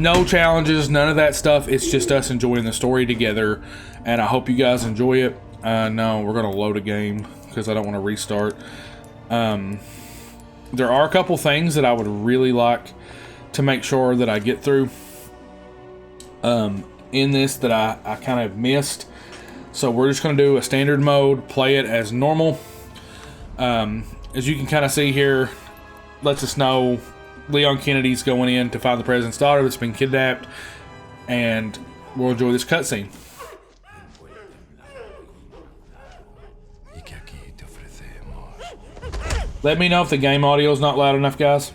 No challenges, none of that stuff. It's just us enjoying the story together, and I hope you guys enjoy it. No, we're gonna load a game because I don't want to restart. There are a couple things that I would really like to make sure that I get through in this that I kind of missed. So we're just going to do a standard mode, play it as normal. As you can kind of see here, lets us know Leon Kennedy's going in to find the president's daughter that's been kidnapped, and we'll enjoy this cutscene. Let me know if the game audio is not loud enough, guys.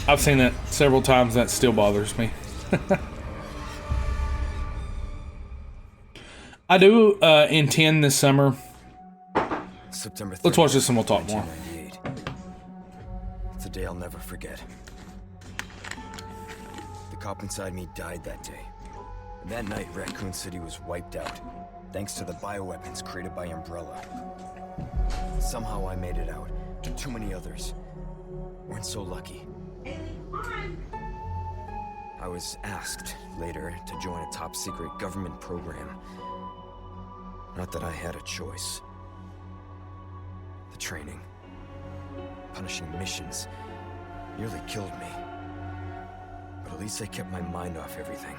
I've seen that several times. That still bothers me. I do intend this summer. September 30th, let's watch this and we'll talk more. It's a day I'll never forget. The cop inside me died that day. And that night, Raccoon City was wiped out, thanks to the bioweapons created by Umbrella. Somehow I made it out. Too many others weren't so lucky. I was asked later to join a top-secret government program. Not that I had a choice. The training, punishing missions, nearly killed me. But at least I kept my mind off everything.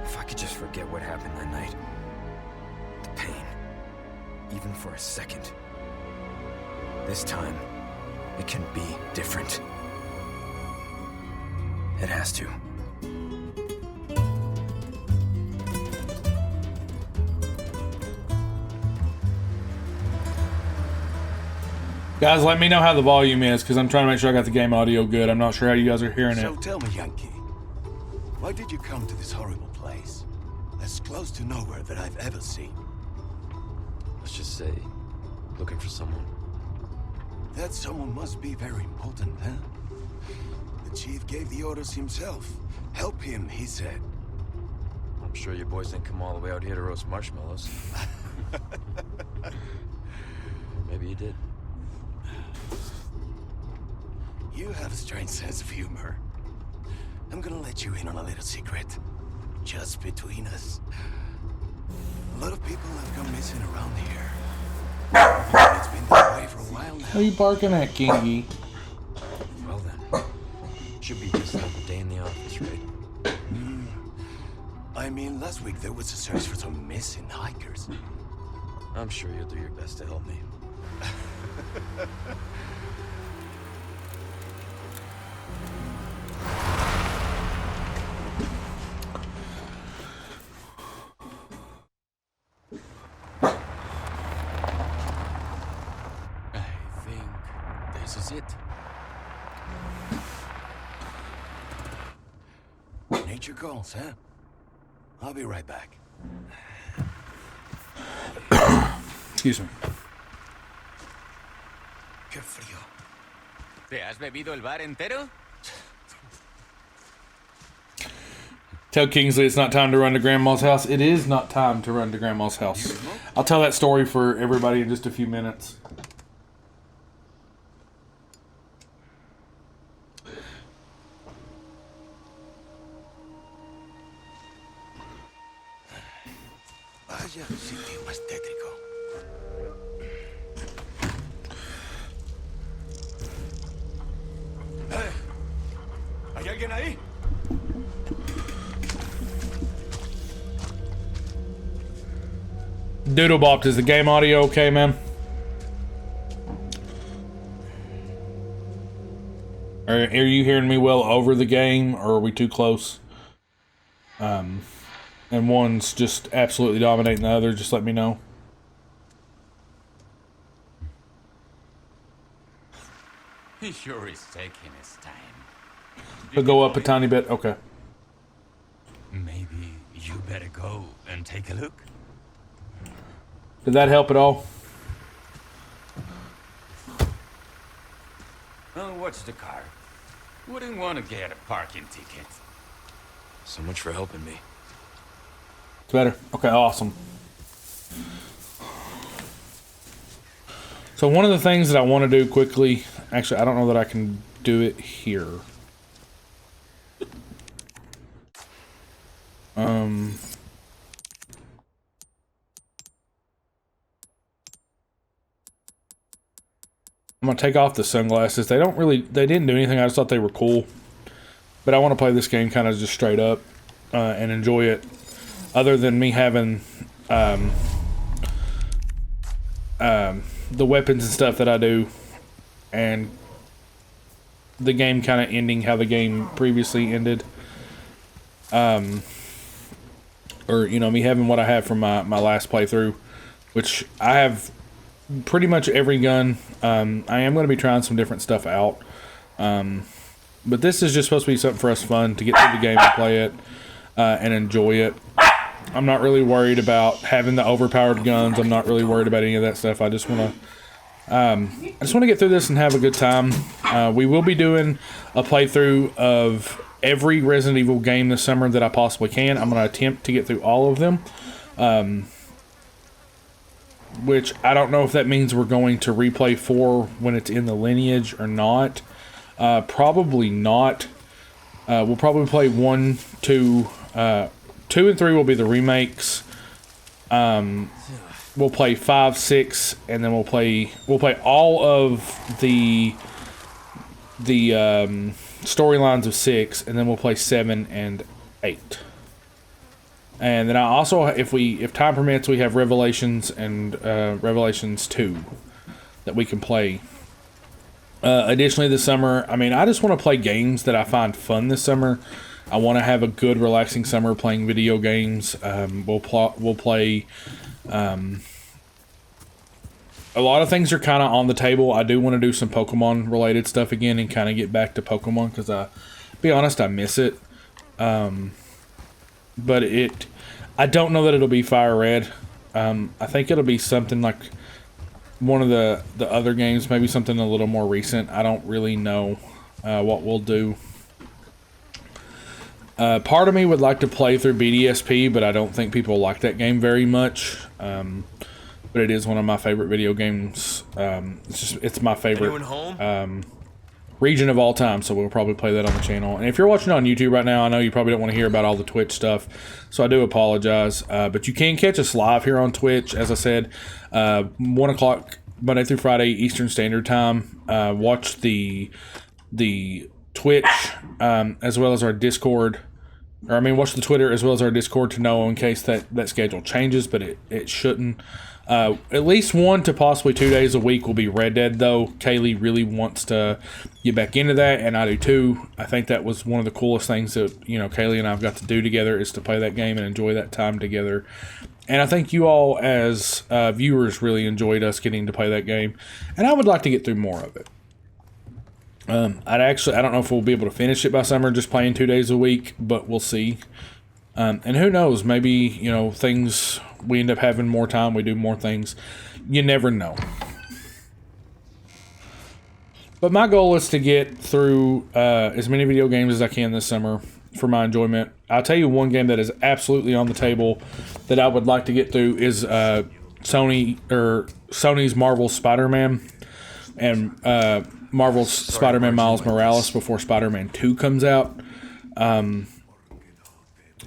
If I could just forget what happened that night, the pain, even for a second. This time, it can be different. It has to. Guys, let me know how the volume is, because I'm trying to make sure I got the game audio good. I'm not sure how you guys are hearing it. So tell me, Yankee, why did you come to this horrible place? As close to nowhere that I've ever seen. Let's just say, looking for someone. That someone must be very important, huh? The chief gave the orders himself. Help him, he said. I'm sure your boys didn't come all the way out here to roast marshmallows. Maybe you did. You have a strange sense of humor. I'm gonna let you in on a little secret. Just between us. A lot of people have gone missing around here. It's been that way for a while now. Who are you barking at, Kingy? Well then, should be just another day in the office, right? I mean, last week there was a search for some missing hikers. I'm sure you'll do your best to help me. This is it. Nature calls, huh? I'll be right back. Excuse me. Qué frío. ¿Te has bebido el bar entero? Tell Kingsley it's not time to run to Grandma's house. It is not time to run to Grandma's house. I'll tell that story for everybody in just a few minutes. Vaya sitio más tétrico. ¡Hey! ¿Hay alguien ahí? Doodlebopped, is the game audio okay, man? Are you hearing me well over the game, or are we too close? And one's just absolutely dominating the other, just let me know. He sure is taking his time. It'll go up a tiny bit, okay. Maybe you better go and take a look. Did that help at all? Oh, watch the car. Wouldn't want to get a parking ticket. So much for helping me. It's better. Okay, awesome. So one of the things that I want to do quickly, actually, I don't know that I can do it here. I'm gonna take off the sunglasses. They didn't do anything. I just thought they were cool. But I want to play this game kind of just straight up and enjoy it. Other than me having the weapons and stuff that I do, and the game kind of ending how the game previously ended. Or, you know, me having what I have from my last playthrough, which I have pretty much every gun. I am going to be trying some different stuff out. But this is just supposed to be something for us fun to get through the game and play it and enjoy it. I'm not really worried about having the overpowered guns. I'm not really worried about any of that stuff. I just want to get through this and have a good time. We will be doing a playthrough of every Resident Evil game this summer that I possibly can. I'm going to attempt to get through all of them. Which I don't know if that means we're going to replay 4 when it's in the lineage or not. Probably not. We'll probably play 1, 2, 2 and 3 will be the remakes. We'll play 5, 6, and then we'll play all of the storylines of 6, and then we'll play 7 and 8. And then I also, if time permits, we have Revelations and Revelations 2 that we can play. Additionally, this summer, I mean, I just want to play games that I find fun this summer. I want to have a good, relaxing summer playing video games. We'll play. A lot of things are kind of on the table. I do want to do some Pokemon related stuff again and kind of get back to Pokemon because, be honest, I miss it. But I don't know that it'll be Fire Red. I think it'll be something like one of the other games, maybe something a little more recent. I don't really know what we'll do. Part of me would like to play through BDSP, but I don't think people like that game very much. But it is one of my favorite video games. It's my favorite region of all time, so we'll probably play that on the channel. And if you're watching on YouTube right now, I know you probably don't want to hear about all the Twitch stuff, so I do apologize. But you can catch us live here on Twitch, as I said, 1 o'clock Monday through Friday Eastern Standard Time. Watch the Twitch as well as our Discord. Or I mean, watch the Twitter as well as our Discord to know in case that schedule changes, but it shouldn't. At least 1 to possibly 2 days a week will be Red Dead, though. Kaylee really wants to get back into that, and I do too. I think that was one of the coolest things that, you know, Kaylee and I have got to do together is to play that game and enjoy that time together. And I think you all, as viewers, really enjoyed us getting to play that game, and I would like to get through more of it. I don't know if we'll be able to finish it by summer just playing 2 days a week, but we'll see. And who knows, maybe, you know, we end up having more time, we do more things. You never know. But my goal is to get through as many video games as I can this summer for my enjoyment. I'll tell you one game that is absolutely on the table that I would like to get through is Sony's Marvel's Spider-Man and Marvel's Spider-Man Miles Morales before Spider-Man 2 comes out.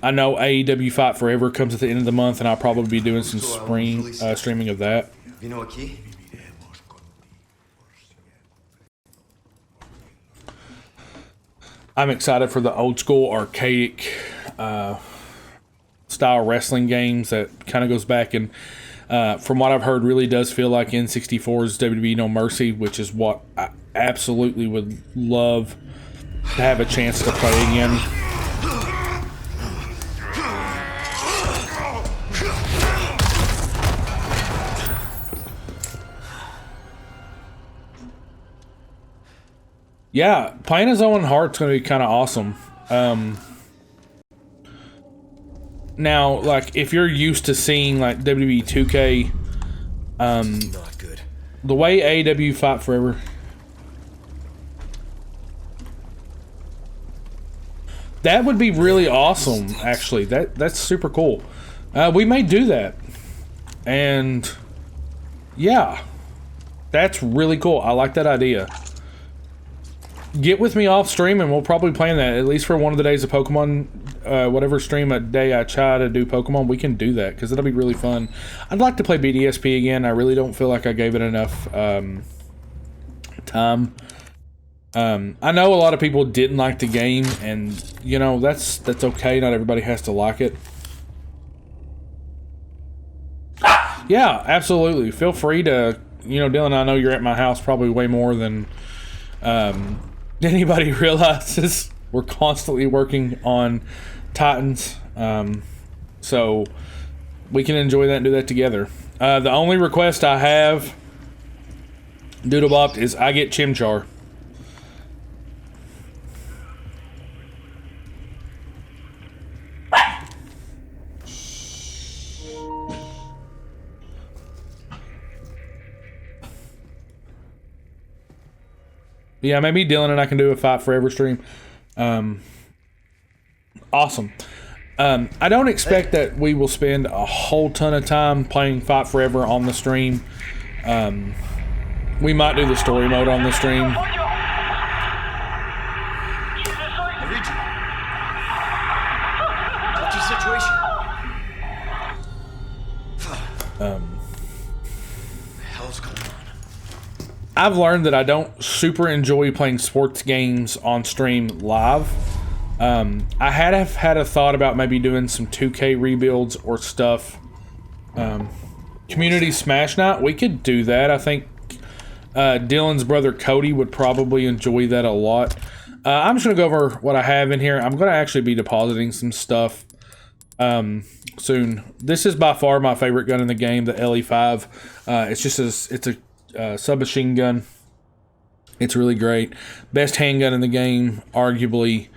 I know AEW Fight Forever comes at the end of the month, and I'll probably be doing some streaming of that. You know a key? I'm excited for the old school archaic style wrestling games that kind of goes back and, from what I've heard, really does feel like N64's WWE No Mercy, which is what I absolutely would love to have a chance to play again. Yeah, playing his own heart's going to be kind of awesome. Now, like, if you're used to seeing, like, WWE 2K, Not good. the way AEW Fight Forever... That would be really awesome, actually. That's super cool. We may do that. And yeah, that's really cool. I like that idea. Get with me off stream and we'll probably plan that, at least for one of the days of Pokemon, whatever stream a day I try to do Pokemon, we can do that, because it'll be really fun. I'd like to play BDSP again. I really don't feel like I gave it enough time. I know a lot of people didn't like the game, and you know, that's okay. Not everybody has to like it. Yeah, absolutely. Feel free to, you know, Dylan, I know you're at my house probably way more than anybody realizes. We're constantly working on Titans, so we can enjoy that and do that together. The only request I have, Doodlebopped, is I get Chimchar. Yeah, maybe Dylan and I can do a Fight Forever stream. Awesome. I don't expect that we will spend a whole ton of time playing Fight Forever on the stream. We might do the story mode on the stream. I read you. What's your situation? The hell's going on? I've learned that I don't super enjoy playing sports games on stream live. I had a thought about maybe doing some 2K rebuilds or stuff. Community Smash Night, we could do that. I think Dylan's brother Cody would probably enjoy that a lot. I'm just going to go over what I have in here. I'm going to actually be depositing some stuff soon. This is by far my favorite gun in the game, the LE5. It's a submachine gun. It's really great. Best handgun in the game, arguably.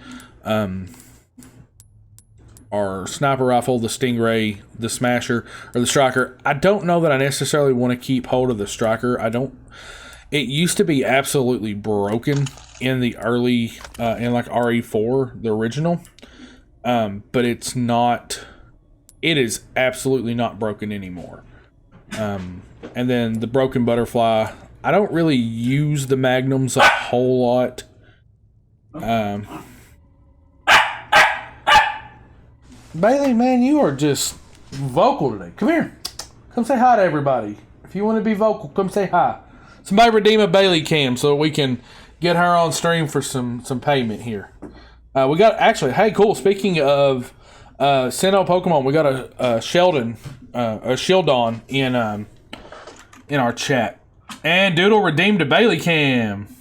Our sniper rifle, the Stingray, the Smasher, or the Striker. I don't know that I necessarily want to keep hold of the Striker. It used to be absolutely broken in the early, in like RE4, the original. But it's not, it is absolutely not broken anymore. And then the Broken Butterfly. I don't really use the Magnums a whole lot. Bailey, man, you are just vocal today. Come here. Come say hi to everybody. If you want to be vocal, come say hi. Somebody redeem a Bailey cam so we can get her on stream for some payment here. We got, actually, hey, cool. Speaking of Sinnoh Pokemon, we got a Sheldon, a Shieldon in our chat. And Doodle redeemed a Bailey cam.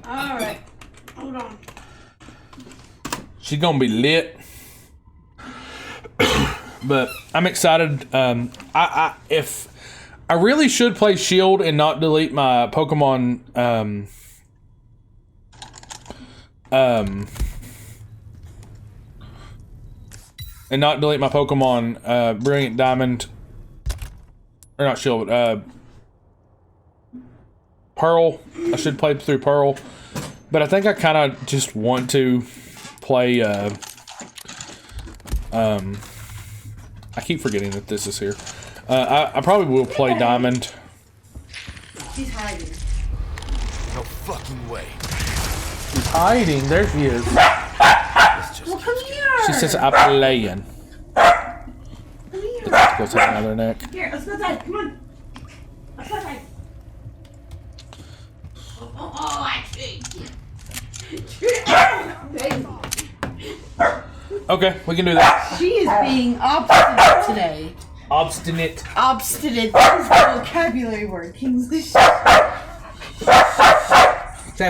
Alright. Hold on. She's gonna be lit. But I'm excited. If I really should play Shield and not delete my Pokemon and not delete my Pokemon Brilliant Diamond, or not Shield, Pearl. I should play through Pearl, but I think I kind of just want to play. I keep forgetting that this is here. I probably will play Diamond. She's hiding. No fucking way. She's hiding. There she is. Well, come here. She says I'm playing. Come here. Let's go take another neck. Here, let's go outside. Come on. Let's go outside. Oh, I see. Baby. Okay, we can do that. She is being obstinate today. Obstinate. Obstinate. That is the vocabulary word. Kingsley. Say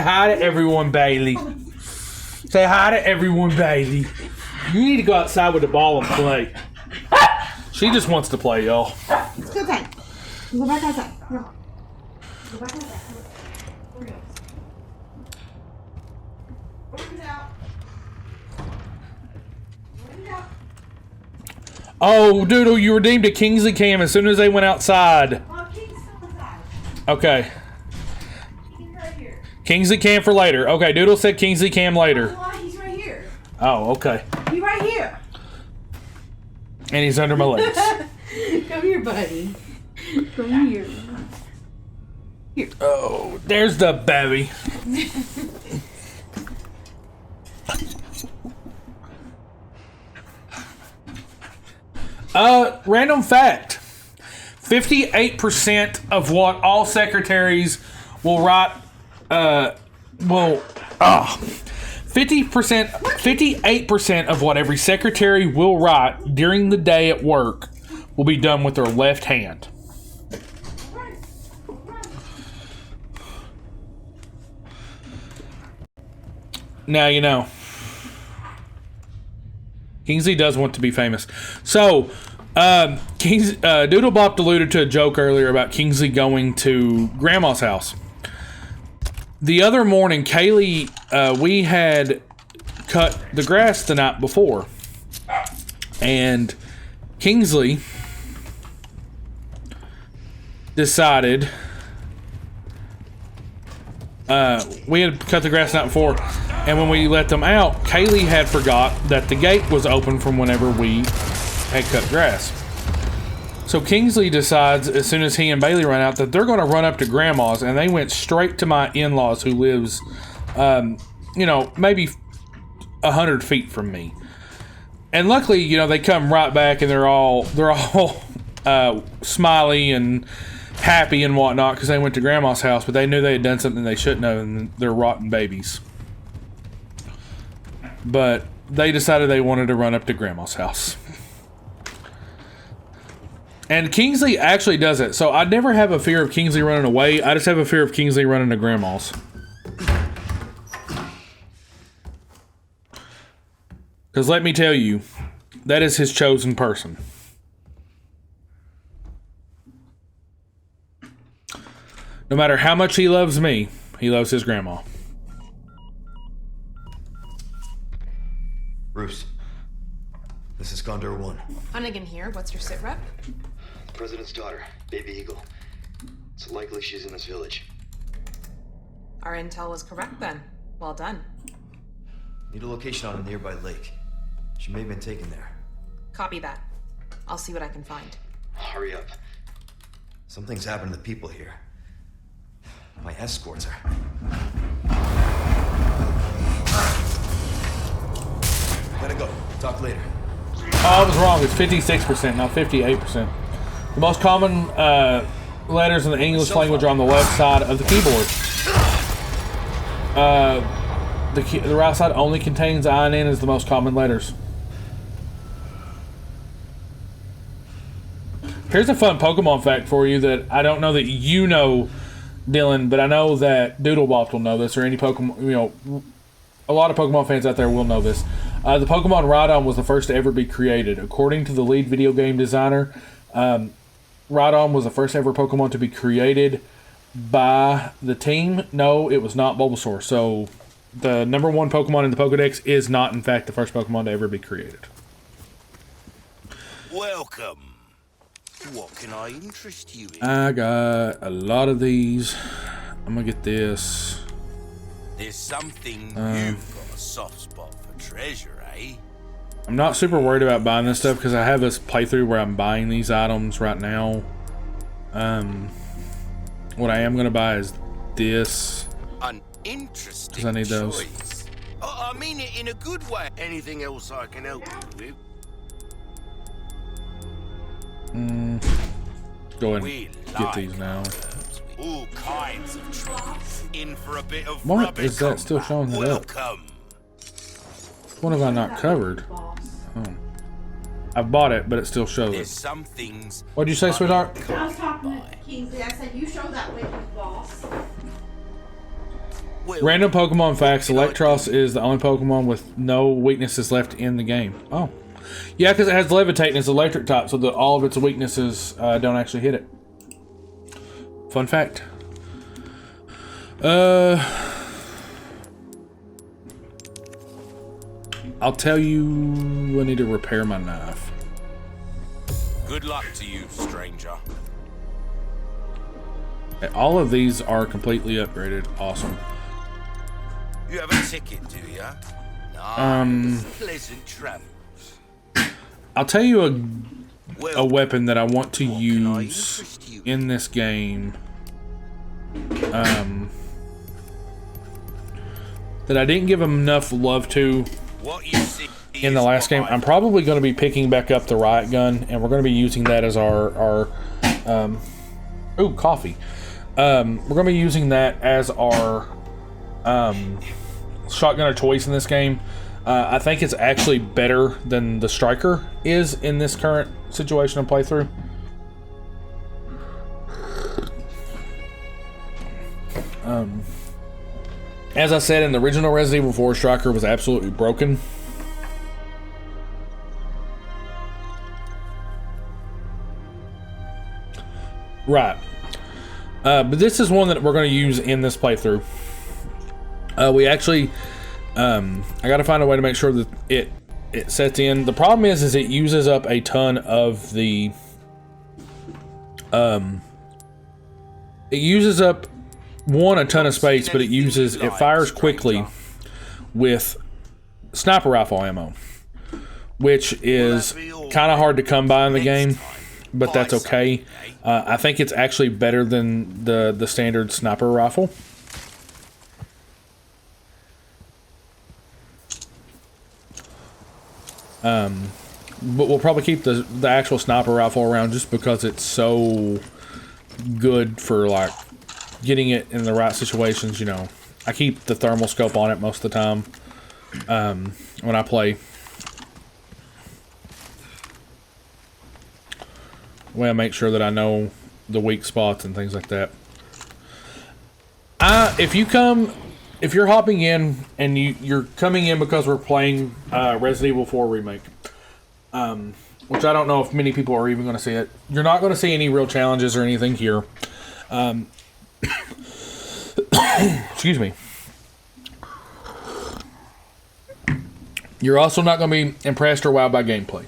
hi to everyone, Bailey. Say hi to everyone, Bailey. You need to go outside with the ball and play. She just wants to play, y'all. Let's go outside. Go back outside. No. Go back outside. We're good. We're out. Oh, Doodle, you redeemed a Kingsley cam as soon as they went outside. Well, King's still inside. Okay. King's right here. Kingsley cam for later. Okay, Doodle said Kingsley cam later. He's right here. Oh, okay. He's right here. And he's under my legs. Come here, buddy. Come here. Here. Oh, there's the baby. Random fact. 58% of what all secretaries will write, 58% of what every secretary will write during the day at work will be done with their left hand. Now you know. Kingsley does want to be famous. So, Doodle Bop alluded to a joke earlier about Kingsley going to Grandma's house. The other morning, Kaylee, we had cut the grass the night before. And Kingsley decided... we had cut the grass the night before, and when we let them out, Kaylee had forgot that the gate was open from whenever we had cut grass. So Kingsley decides, as soon as he and Bailey run out, that they're going to run up to Grandma's, and they went straight to my in-laws, who lives, maybe 100 feet from me. And luckily, they come right back, and they're all smiley and happy and whatnot because they went to Grandma's house, but they knew they had done something they shouldn't have, and they're rotten babies. But they decided they wanted to run up to Grandma's house. And Kingsley actually does it. So I never have a fear of Kingsley running away. I just have a fear of Kingsley running to Grandma's. Because let me tell you, that is his chosen person. No matter how much he loves me, he loves his grandma. Bruce, this is Condor 1. Hunnigan here. What's your sit rep? The President's daughter, Baby Eagle. It's likely she's in this village. Our intel was correct then. Well done. Need a location on a nearby lake. She may have been taken there. Copy that. I'll see what I can find. Hurry up. Something's happened to the people here. My escorts are... Gotta go. Talk later. Oh, I was wrong. It's 56%, not 58%. The most common letters in the English language are on the left side of the keyboard. The right side only contains I and N as the most common letters. Here's a fun Pokemon fact for you that I don't know that you know, Dylan, but I know that Doodlebop will know this, or any Pokemon, a lot of Pokemon fans out there will know this. The Pokemon Rhydon was the first to ever be created. According to the lead video game designer, Rhydon was the first ever Pokemon to be created by the team. No, it was not Bulbasaur. So the number one Pokemon in the Pokedex is not, in fact, the first Pokemon to ever be created. Welcome. What can I interest you in? I got a lot of these. I'm gonna get this. There's something you've got a soft spot for treasure, eh? I'm not super worried about buying this stuff because I have this playthrough where I'm buying these items right now. What I am gonna buy is this. An interesting because I need those. choice. I mean it in a good way. Anything else I can help you with? Go ahead We and get these now. All kinds of trees. In for a bit of What rubbing is that still showing it up? Welcome. What have I not covered? Oh. I've bought it, but it still shows There's it. some things. What'd you say, sweetheart? I was talking to Kingsley. I said, you show that wicked boss. Well, Random Pokemon facts. Electros is the only Pokemon with no weaknesses left in the game. Oh. Yeah, because it has Levitate and it's electric type, so that all of its weaknesses don't actually hit it. Fun fact. I'll tell you, I need to repair my knife. Good luck to you, stranger. All of these are completely upgraded. Awesome. You have a ticket, do ya? Nice. Pleasant travels. I'll tell you a Well, weapon that I want to what can I use interest you? in this game. That I didn't give enough love to What you see in the last game. I'm probably going to be picking back up the riot gun, and we're going to be using that as our ooh, coffee. We're going to be using that as our shotgun of choice in this game. I think it's actually better than the striker is in this current situation of playthrough. As I said, in the original Resident Evil 4, striker was absolutely broken. Right. But this is one that we're going to use in this playthrough. We actually, I got to find a way to make sure that it sets in. The problem is it uses up a ton of the, it uses up a ton of space, but it fires quickly with sniper rifle ammo, which is kind of hard to come by in the game, but that's okay. I think it's actually better than the standard sniper rifle. But we'll probably keep the actual sniper rifle around just because it's so good for like getting it in the right situations. You know, I keep the thermal scope on it most of the time when I play. Well, I make sure that I know the weak spots and things like that. If you're hopping in and you're coming in because we're playing Resident Evil 4 Remake, which I don't know if many people are even going to see it. You're not going to see any real challenges or anything here. Excuse me. You're also not going to be impressed or wowed by gameplay.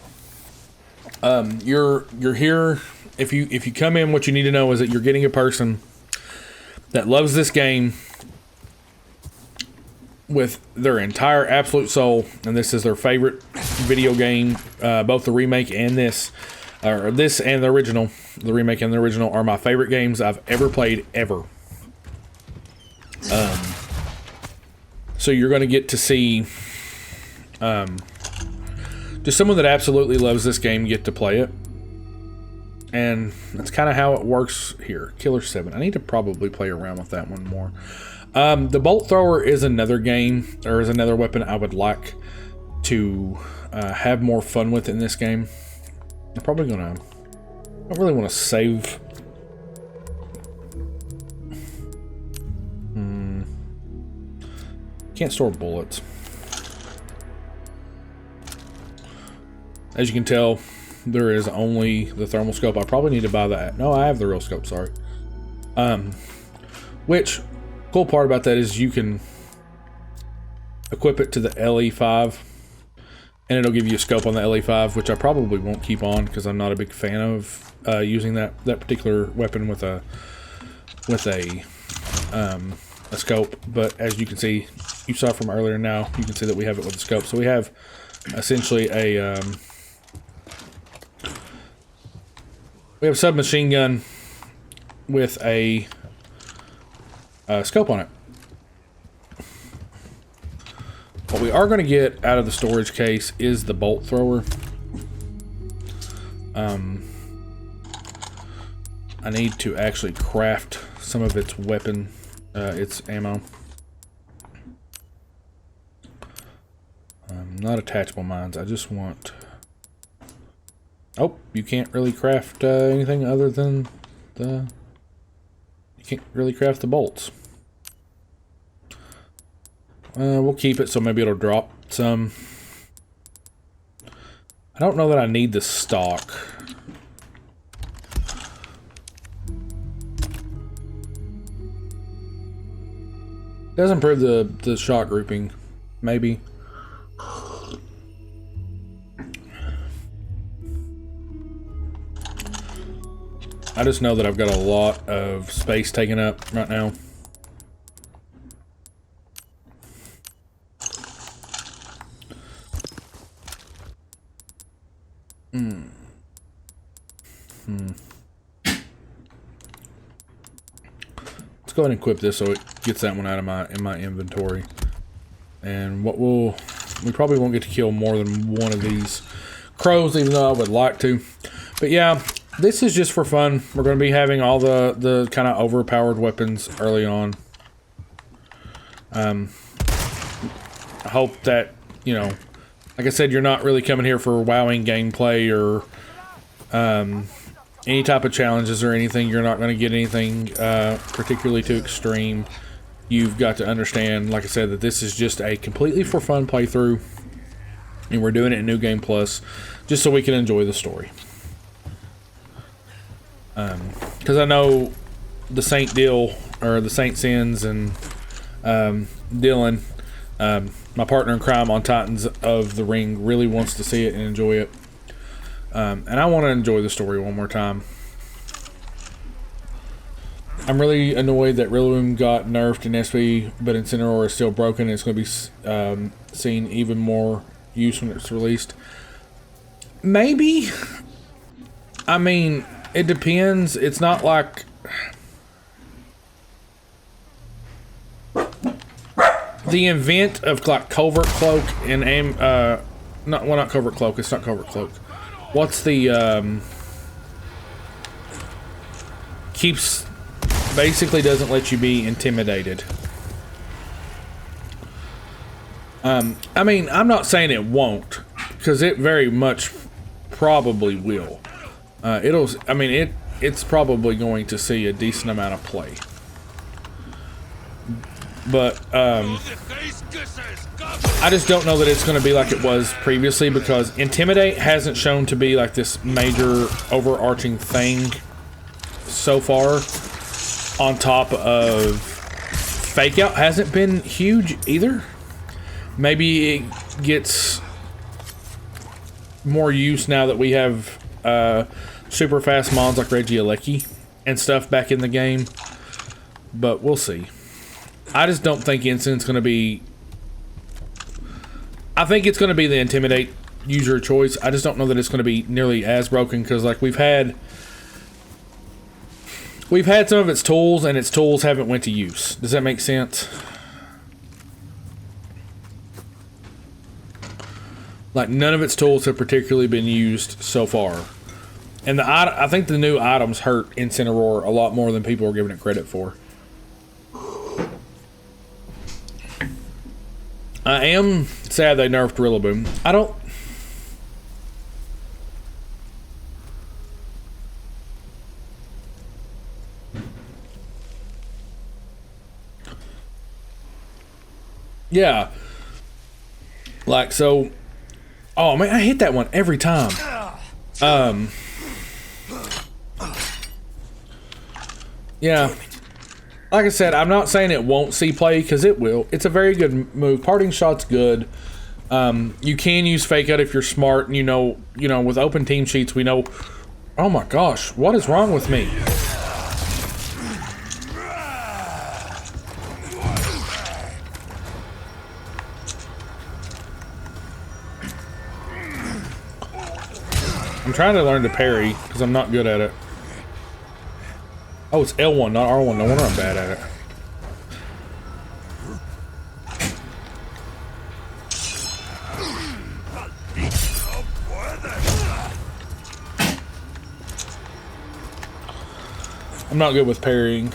You're here. If you come in, what you need to know is that you're getting a person that loves this game with their entire absolute soul, and this is their favorite video game. Both the remake and this and the original. The remake and the original are my favorite games I've ever played ever. So you're going to get to see just someone that absolutely loves this game get to play it. And that's kind of how it works here. Killer 7. I need to probably play around with that one more. The bolt thrower is another game, or is another weapon I would like to have more fun with in this game. I'm probably gonna, I don't really want to save. Can't store bullets. As you can tell, there is only the thermal scope. I probably need to buy that. No, I have the real scope, sorry. Which, cool part about that is you can equip it to the LE5, and it'll give you a scope on the LE5, which I probably won't keep on because I'm not a big fan of using that particular weapon with a scope. But as you can see, you saw from earlier, now you can see that we have it with a scope. So we have essentially a submachine gun with a scope on it. What we are going to get out of the storage case is the bolt thrower. I need to actually craft some of its weapon, its ammo. Not attachable mines. I just want... Oh, you can't really craft anything other than the... You can't really craft the bolts. We'll keep it, so maybe it'll drop some. I don't know that I need the stock. Does improve the shot grouping, maybe. I just know that I've got a lot of space taken up right now. Let's go ahead and equip this so it gets that one out of my inventory. And we probably won't get to kill more than one of these crows, even though I would like to. But yeah, this is just for fun. We're going to be having all the kind of overpowered weapons early on. I hope that, you know, like I said, you're not really coming here for wowing gameplay or any type of challenges or anything. You're not going to get anything particularly too extreme. You've got to understand, like I said, that this is just a completely for fun playthrough. And we're doing it in New Game Plus just so we can enjoy the story. Because I know the Saint Dill, or the Saint Sins, and Dylan, my partner in crime on Titans of the Ring, really wants to see it and enjoy it. And I want to enjoy the story one more time. I'm really annoyed that Rillaboom got nerfed in SP, but Incineroar is still broken. And it's going to be seeing even more use when it's released. Maybe. I mean, it depends. It's not like the event of like Covert Cloak and not Covert Cloak. It's not Covert Cloak. What's the keeps basically doesn't let you be intimidated. I mean, I'm not saying it won't, because it very much probably will. It's probably going to see a decent amount of play. But I just don't know that it's going to be like it was previously, because Intimidate hasn't shown to be like this major overarching thing so far. On top of Fake Out hasn't been huge either. Maybe it gets more use now that we have super fast mons like Regieleki and stuff back in the game. But we'll see. I just don't think Incident's going to be... I think it's going to be the Intimidate user choice. I just don't know that it's going to be nearly as broken, because like we've had some of its tools, and its tools haven't went to use. Does that make sense? Like, none of its tools have particularly been used so far. And I think the new items hurt Incineroar a lot more than people are giving it credit for. I am sad they nerfed Rillaboom. I don't... Yeah. Like, so... Oh, man, I hit that one every time. Yeah. Like I said, I'm not saying it won't see play, because it will. It's a very good move. Parting Shot's good. You can use Fake Out if you're smart, and you know, with open team sheets, we know... Oh my gosh, what is wrong with me? I'm trying to learn to parry, because I'm not good at it. Oh, it's L1, not R1. No wonder I'm bad at it. I'm not good with parrying.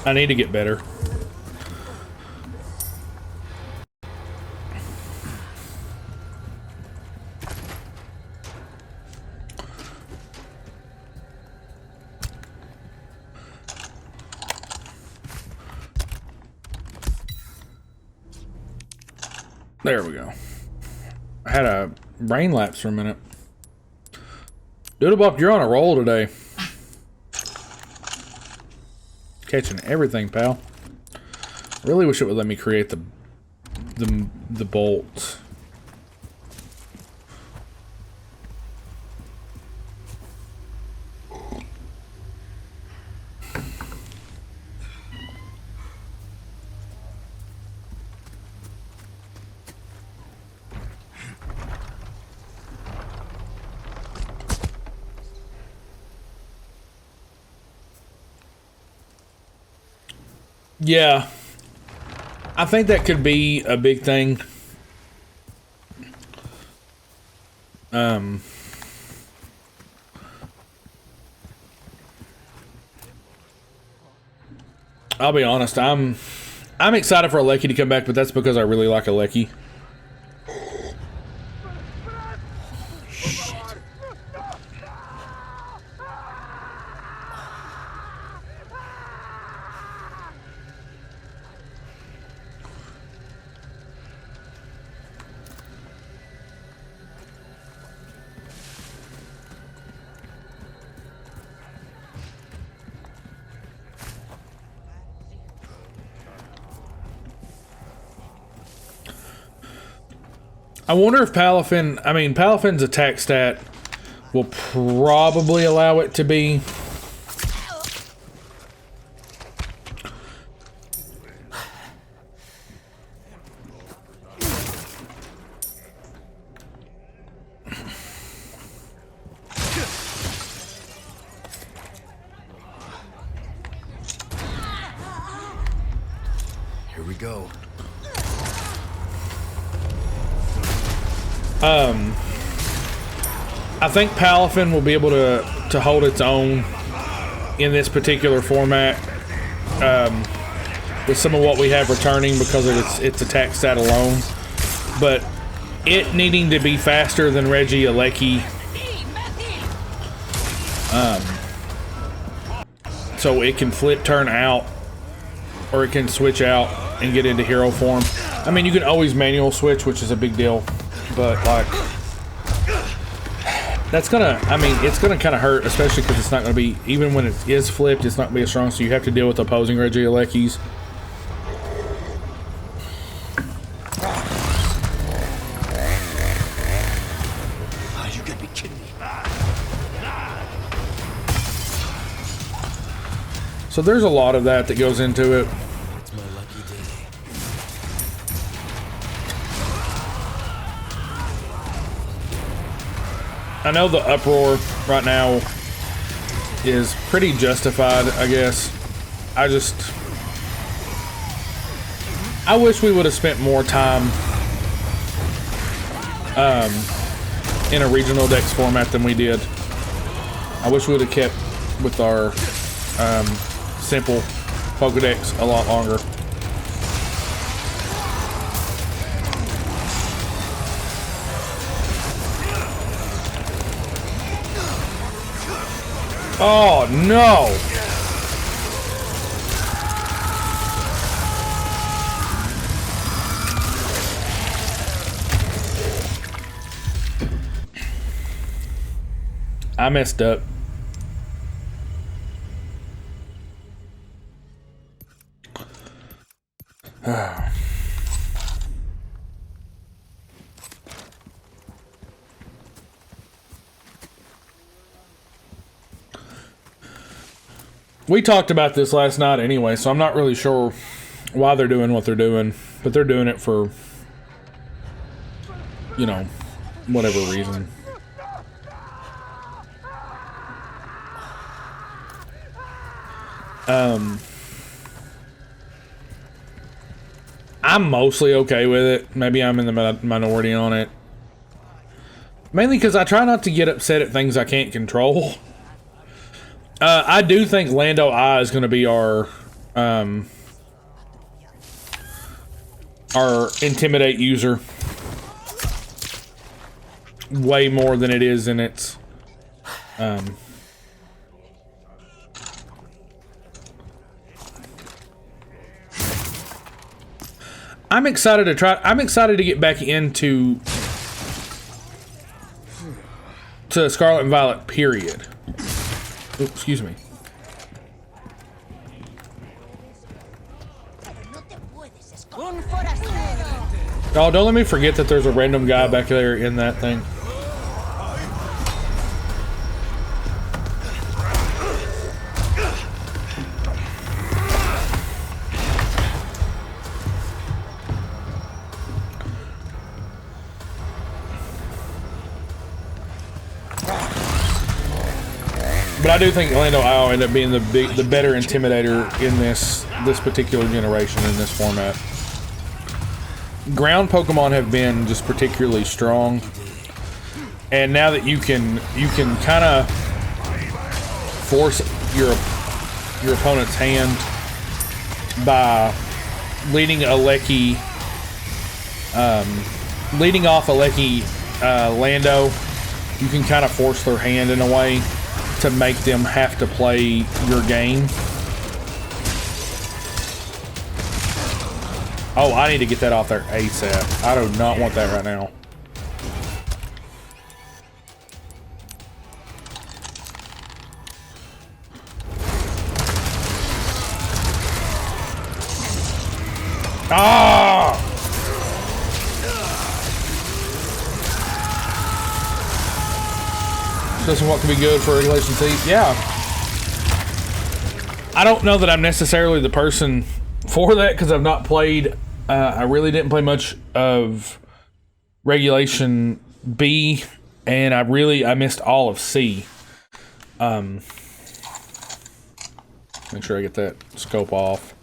I need to get better. There we go. I had a brain lapse for a minute. Doodlebop, you're on a roll today. Catching everything, pal. Really wish it would let me create the bolts. Yeah. I think that could be a big thing. I'll be honest, I'm excited for Alecki to come back, but that's because I really like Alecki. I wonder if Palafin's attack stat will probably allow it to be. Here we go. I think Palafin will be able to hold its own in this particular format with some of what we have returning because of its attack stat alone. But it needing to be faster than Reggie Alecki, so it can flip turn out, or it can switch out and get into hero form. I mean, you can always manual switch, which is a big deal, but like that's gonna, I mean, it's gonna kind of hurt, especially because it's not gonna be, even when it is flipped, it's not gonna be as strong. So you have to deal with opposing Reggie Aleckis. You gotta be kidding me. So there's a lot of that goes into it. It's my lucky day. I know the uproar right now is pretty justified, I guess. I wish we would have spent more time in a regional dex format than we did. I wish we would have kept with our simple Pokedex a lot longer. Oh no! I messed up. We talked about this last night anyway, so I'm not really sure why they're doing what they're doing, but they're doing it for, you know, whatever reason. I'm mostly okay with it. Maybe I'm in the minority on it. Mainly because I try not to get upset at things I can't control. I do think Lando I is going to be our intimidate user way more than it is in its I'm excited to get back into Scarlet and Violet, period. Oops, excuse me. Oh, don't let me forget that there's a random guy back there in that thing. But I do think Lando I'll end up being the better intimidator in this particular generation in this format. Ground Pokemon have been just particularly strong, and now that you can kind of force your opponent's hand by leading off Alecki Lando, you can kind of force their hand in a way to make them have to play your game. Oh, I need to get that off there ASAP. I do not want that right now. Ah! This is what can be good for Regulation C. Yeah. I don't know that I'm necessarily the person for that because I've not played. I really didn't play much of Regulation B, and I missed all of C. Make sure I get that scope off.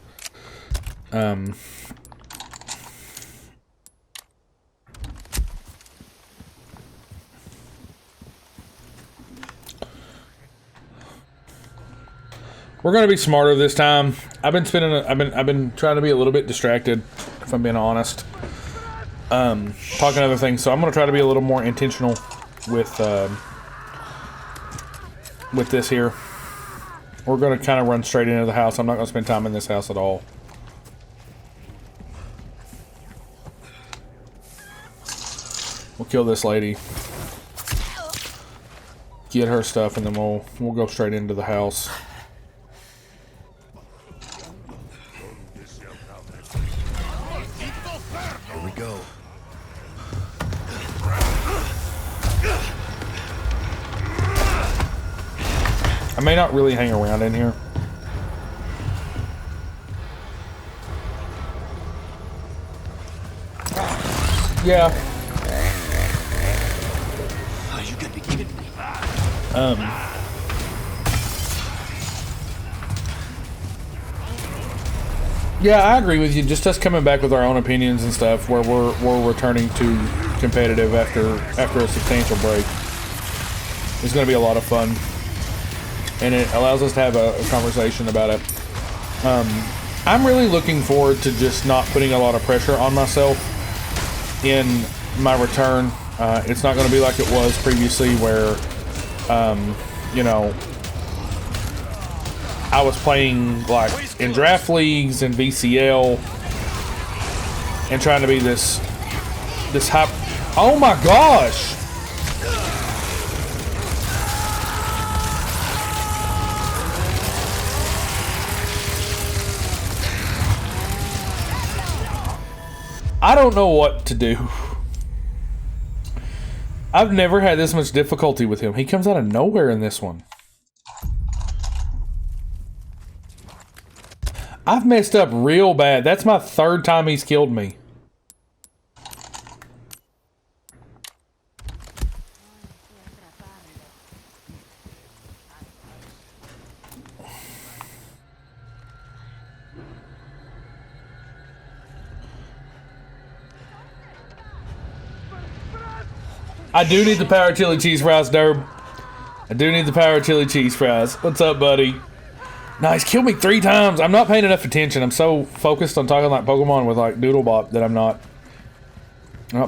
We're gonna be smarter this time. I've been trying to be a little bit distracted, if I'm being honest. Talking other things, so I'm gonna try to be a little more intentional with this here. We're gonna kind of run straight into the house. I'm not gonna spend time in this house at all. We'll kill this lady, get her stuff, and then we'll go straight into the house. Here we go. I may not really hang around in here. Yeah. Are you gonna be kidding me? Yeah, I agree with you. Just us coming back with our own opinions and stuff, where we're returning to competitive after a substantial break. It's going to be a lot of fun, and it allows us to have a conversation about it. I'm really looking forward to just not putting a lot of pressure on myself in my return. It's not going to be like it was previously, where you know, I was playing like in draft leagues and VCL and trying to be this high. Oh my gosh! I don't know what to do. I've never had this much difficulty with him. He comes out of nowhere in this one. I've messed up real bad. That's my third time he's killed me. I do need the power chili cheese fries, Derb. I do need the power chili cheese fries. What's up, buddy? No, he's killed me 3 times. I'm not paying enough attention. I'm so focused on talking like Pokemon with like Doodlebop that I'm not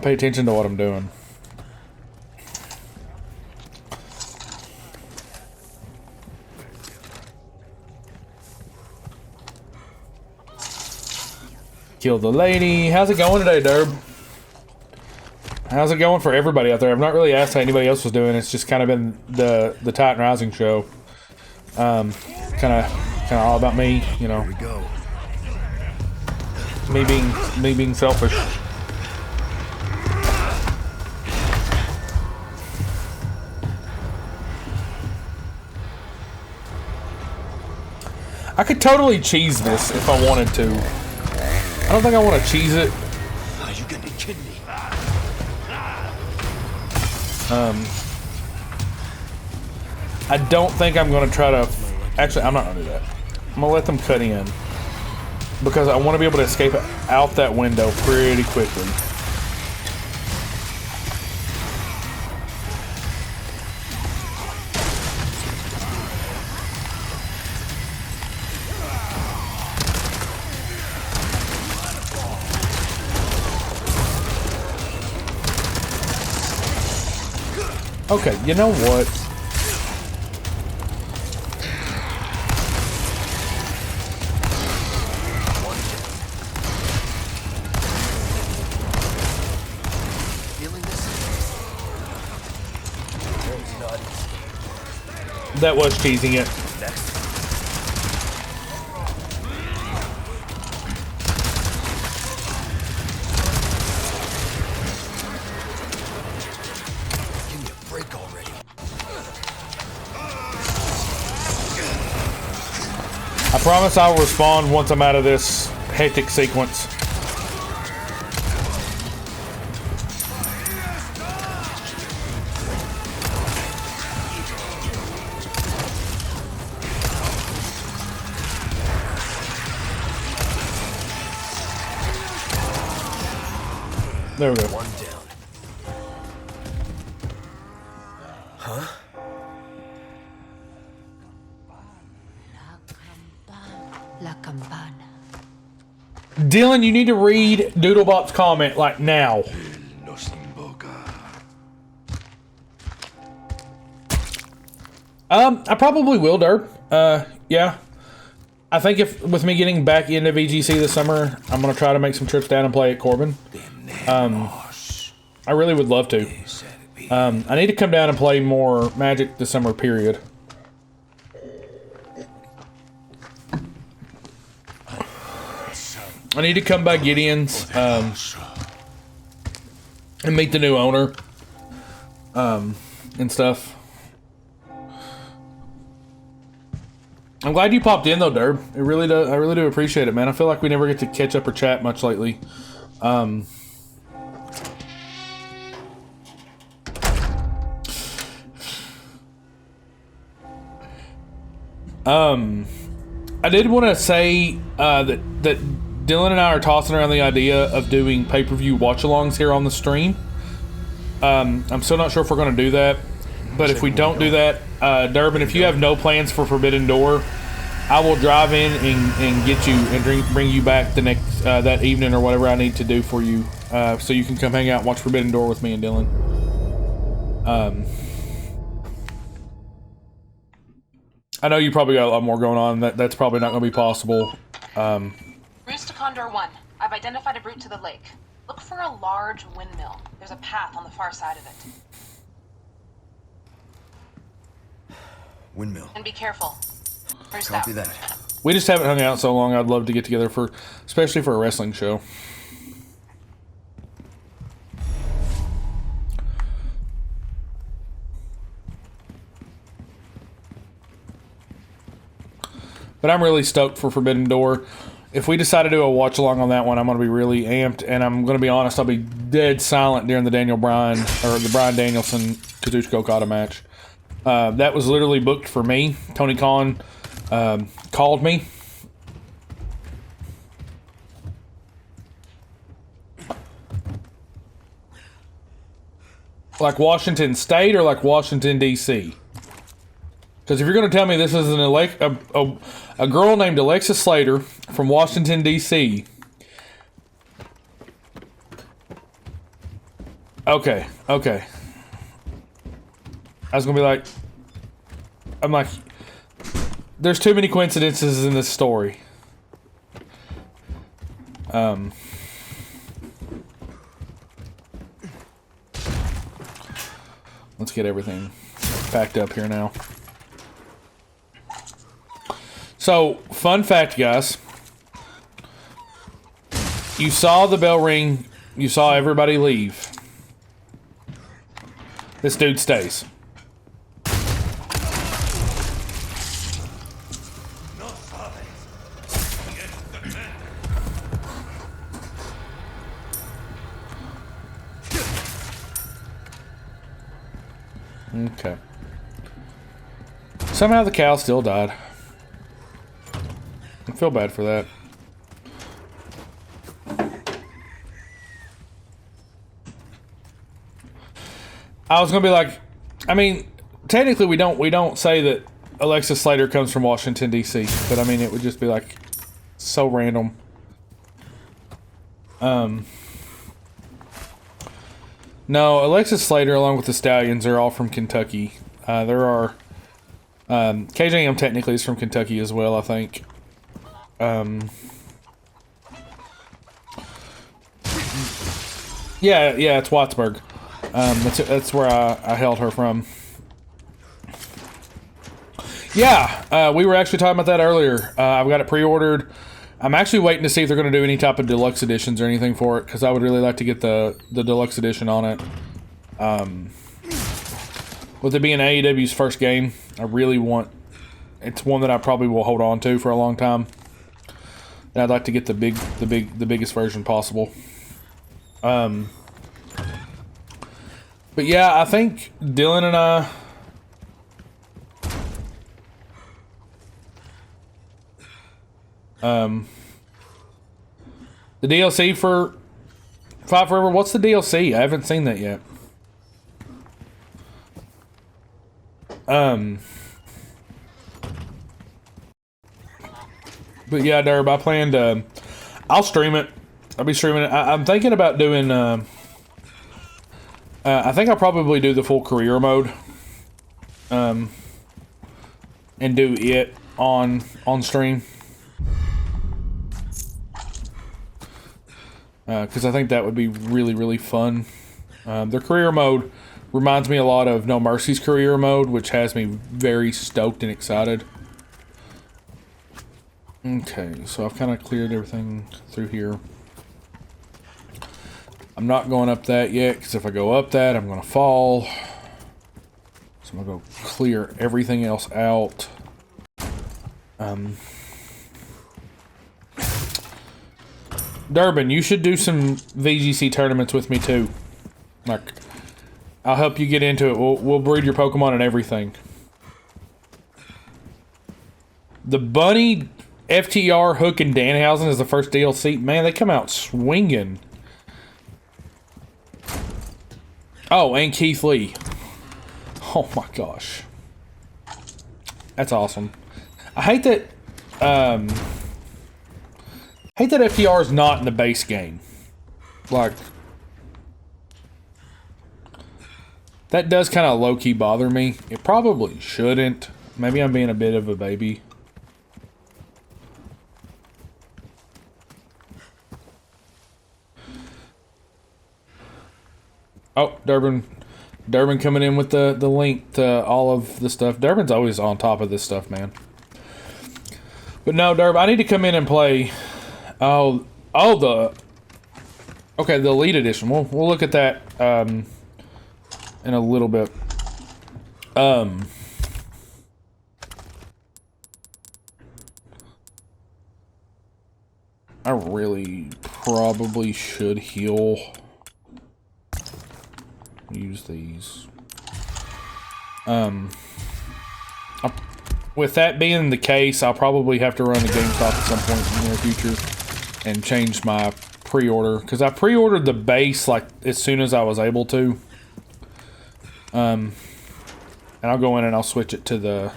paying attention to what I'm doing. Kill the lady. How's it going today, Derb? How's it going for everybody out there? I've not really asked how anybody else was doing. It's just kind of been the Titan Rising show. Kind of all about me, you know. Here we go. Me being selfish. I could totally cheese this if I wanted to. I don't think I want to cheese it. Are you gonna be kidding me? I don't think I'm going to try to... Actually, I'm not going to do that. I'm going to let them cut in. Because I want to be able to escape out that window pretty quickly. Okay, you know what? That was teasing it. Give me a break already. I promise I'll respond once I'm out of this hectic sequence. There we go. One down. Huh? La campana. Dylan, you need to read Doodlebop's comment, like, now. I probably will, Derb. Yeah. I think if, with me getting back into VGC this summer, I'm going to try to make some trips down and play at Corbin. I really would love to. I need to come down and play more Magic this summer, period. I need to come by Gideon's and meet the new owner and stuff. I'm glad you popped in though, Derb. I really do appreciate it, man. I feel like we never get to catch up or chat much lately. I did want to say that Dylan and I are tossing around the idea of doing pay-per-view watch-alongs here on the stream. I'm still not sure if we're going to do that, but if we don't do that, Durbin, if you have no plans for Forbidden Door, I will drive in and get you and bring you back the next that evening or whatever I need to do for you, so you can come hang out and watch Forbidden Door with me and Dylan. I know you probably got a lot more going on. That's probably not going to be possible. Routes to Condor 1. I've identified a route to the lake. Look for a large windmill. There's a path on the far side of it. Windmill. And be careful. First Copy out. that. We just haven't hung out so long. I'd love to get together especially for a wrestling show. But I'm really stoked for Forbidden Door. If we decide to do a watch along on that one, I'm going to be really amped, and I'm going to be honest, I'll be dead silent during the Daniel Bryan or the Bryan Danielson Kazuchika Okada match. That was literally booked for me. Tony Khan called me. Like Washington State or like Washington D.C.? Because if you're going to tell me this is a girl named Alexa Slater from Washington, D.C. Okay. I was going to be like... I'm like... There's too many coincidences in this story. Let's get everything packed up here now. So, fun fact, guys. You saw the bell ring. You saw everybody leave. This dude stays. Okay. Somehow the cow still died. I feel bad for that. I was gonna be like, I mean, technically we don't say that Alexis Slater comes from Washington D.C., but I mean it would just be like so random. No, Alexis Slater along with the Stallions are all from Kentucky. There are KJM technically is from Kentucky as well, I think. Yeah, it's Wattsburg. That's where I held her from. Yeah, we were actually talking about that earlier. I've got it pre-ordered. I'm actually waiting to see if they're going to do any type of deluxe editions or anything for it, because I would really like to get the deluxe edition on it. With it being AEW's first game, I really want... It's one that I probably will hold on to for a long time. And I'd like to get the biggest version possible. But yeah, I think Dylan and I... the DLC for Fight Forever. What's the DLC? I haven't seen that yet. But yeah, Derb, I plan to... I'll stream it. I'll be streaming it. I'm thinking about doing... I think I'll probably do the full career mode. And do it on stream. Because I think that would be really, really fun. Their career mode reminds me a lot of No Mercy's career mode, which has me very stoked and excited. Okay, so I've kind of cleared everything through here. I'm not going up that yet, because if I go up that, I'm going to fall. So I'm going to go clear everything else out. Durbin, you should do some VGC tournaments with me too. Like, I'll help you get into it. We'll breed your Pokemon and everything. The Bunny, FTR, Hook, and Danhausen is the first DLC. Man, they come out swinging. Oh, and Keith Lee. Oh my gosh. That's awesome. I hate that FTR is not in the base game. Like, that does kind of low-key bother me. It probably shouldn't. Maybe I'm being a bit of a baby. Oh, Durbin coming in with the link to all of the stuff. Durbin's always on top of this stuff, man. But no, Durb, I need to come in and play. Okay, the Elite Edition. We'll look at that in a little bit. I really probably should heal. Use these. With that being the case, I'll probably have to run the GameStop at some point in the near future and change my pre-order, because I pre-ordered the base like as soon as I was able to. And I'll go in and I'll switch it to the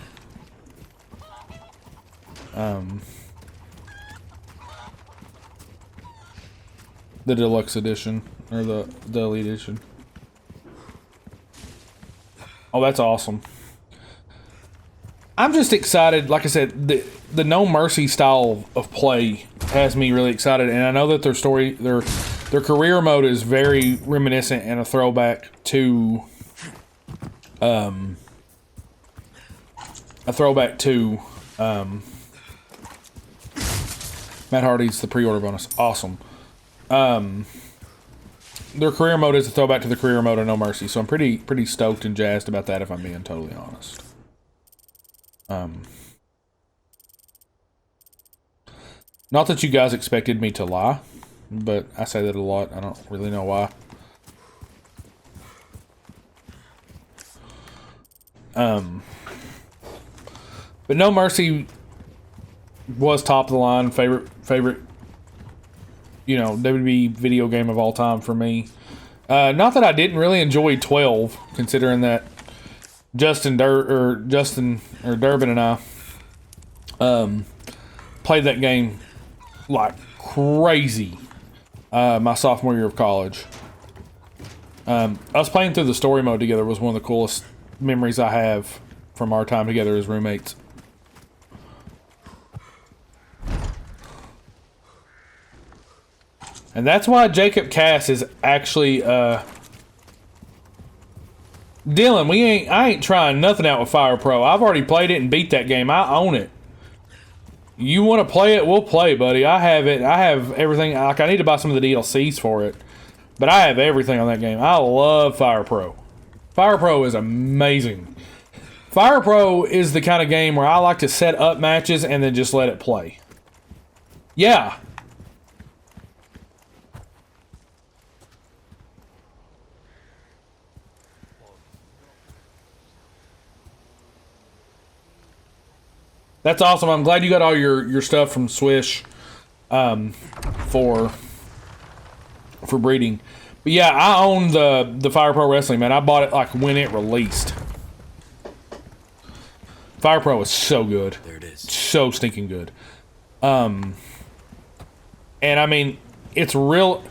deluxe edition or the Elite edition. Oh, that's awesome. I'm just excited. Like I said, the No Mercy style of play has me really excited, and I know that their career mode is very reminiscent and a throwback to Matt Hardy's the pre-order bonus. Awesome. Their career mode is a throwback to the career mode of No Mercy, so I'm pretty stoked and jazzed about that, if I'm being totally honest. Not that you guys expected me to lie, but I say that a lot. I don't really know why. But No Mercy was top of the line, favorite, you know, WWE video game of all time for me. Not that I didn't really enjoy 12, considering that Durbin and I played that game like crazy my sophomore year of college. Us playing through the story mode together was one of the coolest memories I have from our time together as roommates. And that's why Jacob Cass is actually Dylan, I ain't trying nothing out with Fire Pro. I've already played it and beat that game. I own it. You want to play it? We'll play, buddy. I have it. I have everything. Like, I need to buy some of the DLCs for it. But I have everything on that game. I love Fire Pro. Fire Pro is amazing. Fire Pro is the kind of game where I like to set up matches and then just let it play. Yeah. That's awesome. I'm glad you got all your stuff from Swish for breeding. But yeah, I own the Fire Pro Wrestling, man. I bought it like when it released. Fire Pro is so good. There it is. So stinking good. And I mean, it's real.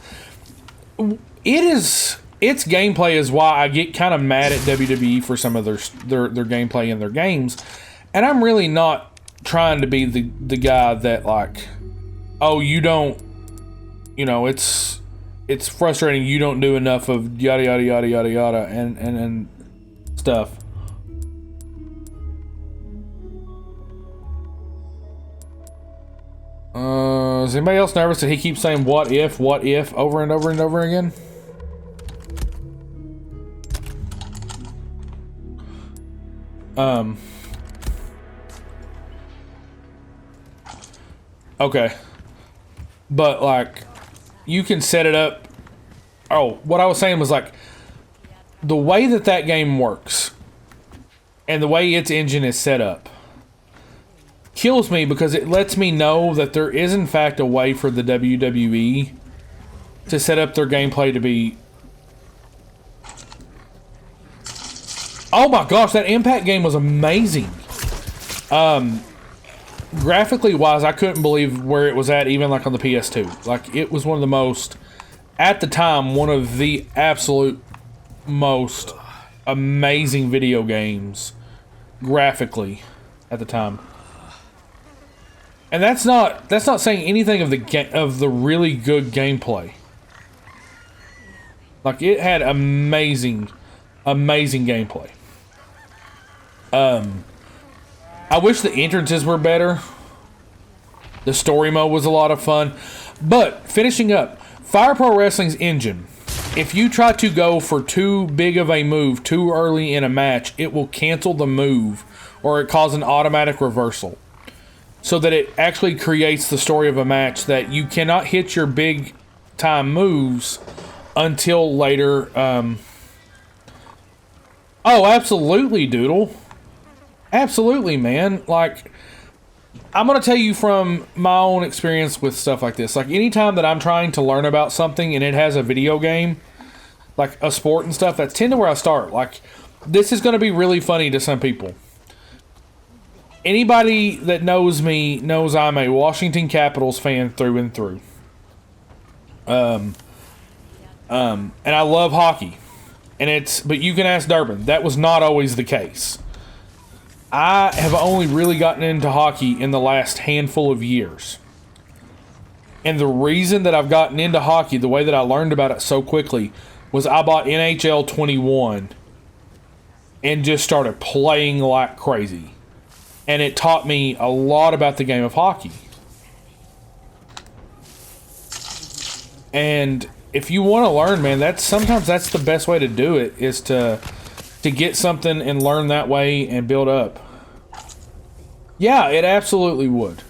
Its gameplay is why I get kind of mad at WWE for some of their gameplay in their games. And I'm really not trying to be the guy that, like, oh, you don't, you know, it's frustrating you don't do enough of yada yada yada yada yada and stuff. Is anybody else nervous that he keeps saying what if over and over and over again? Okay. But, like, you can set it up. Oh, what I was saying was, like, the way that game works and the way its engine is set up kills me, because it lets me know that there is, in fact, a way for the WWE to set up their gameplay to be... Oh my gosh, that Impact game was amazing. Graphically wise, I couldn't believe where it was at, even like on the PS2. Like, it was one of the most, at the time, one of the absolute most amazing video games graphically at the time. And that's not saying anything of the really good gameplay. Like, it had amazing gameplay. I wish the entrances were better. The story mode was a lot of fun. But, finishing up, Fire Pro Wrestling's engine. If you try to go for too big of a move too early in a match, it will cancel the move, or it causes an automatic reversal. So that it actually creates the story of a match that you cannot hit your big time moves until later. Oh, absolutely, Doodle. Absolutely, man. Like, I'm going to tell you from my own experience with stuff like this. Like, anytime that I'm trying to learn about something and it has a video game, like a sport and stuff, that's tend to where I start. Like, this is going to be really funny to some people. Anybody that knows me knows I'm a Washington Capitals fan through and through. And I love hockey. But you can ask Durbin. That was not always the case. I have only really gotten into hockey in the last handful of years. And the reason that I've gotten into hockey, the way that I learned about it so quickly, was I bought NHL 21 and just started playing like crazy. And it taught me a lot about the game of hockey. And if you want to learn, man, sometimes that's the best way to do it, is to get something and learn that way and build up. Yeah, it absolutely would.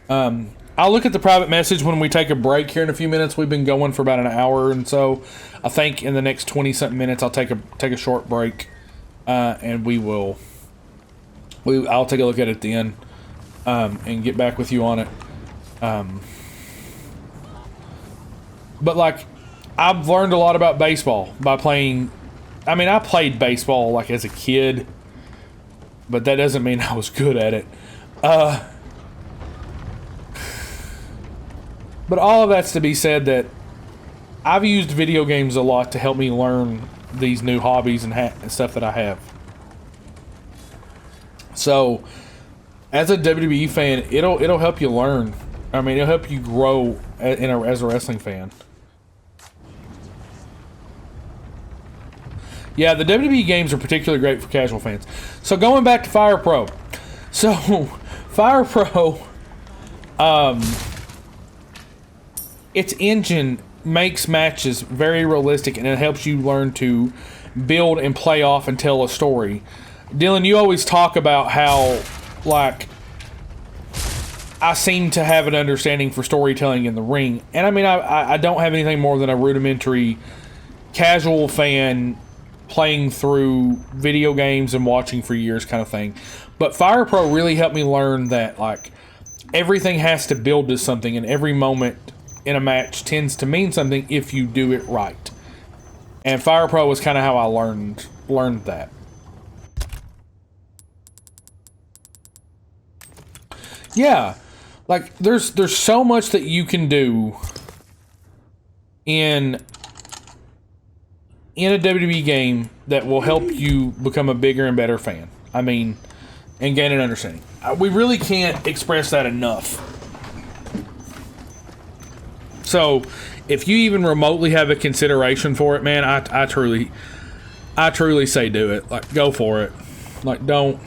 I'll look at the private message when we take a break here in a few minutes. We've been going for about an hour, and so I think in the next 20-something minutes I'll take a short break, and we will I'll take a look at it at the end and get back with you on it. But like, I've learned a lot about baseball by playing. I mean, I played baseball like as a kid, but that doesn't mean I was good at it. But all of that's to be said that I've used video games a lot to help me learn these new hobbies and stuff that I have. So, as a WWE fan, it'll help you learn. I mean, it'll help you grow as a wrestling fan. Yeah, the WWE games are particularly great for casual fans. So going back to Fire Pro. So, Fire Pro, its engine makes matches very realistic, and it helps you learn to build and play off and tell a story. Dylan, you always talk about how, like, I seem to have an understanding for storytelling in the ring. And I mean, I don't have anything more than a rudimentary casual fan playing through video games and watching for years kind of thing. But Fire Pro really helped me learn that, like, everything has to build to something, and every moment in a match tends to mean something if you do it right. And Fire Pro was kind of how I learned that. Yeah, like there's so much that you can do in a WWE game that will help you become a bigger and better fan. I mean, and gain an understanding. We really can't express that enough. So, if you even remotely have a consideration for it, man, I truly say do it. Like, go for it. Like, don't.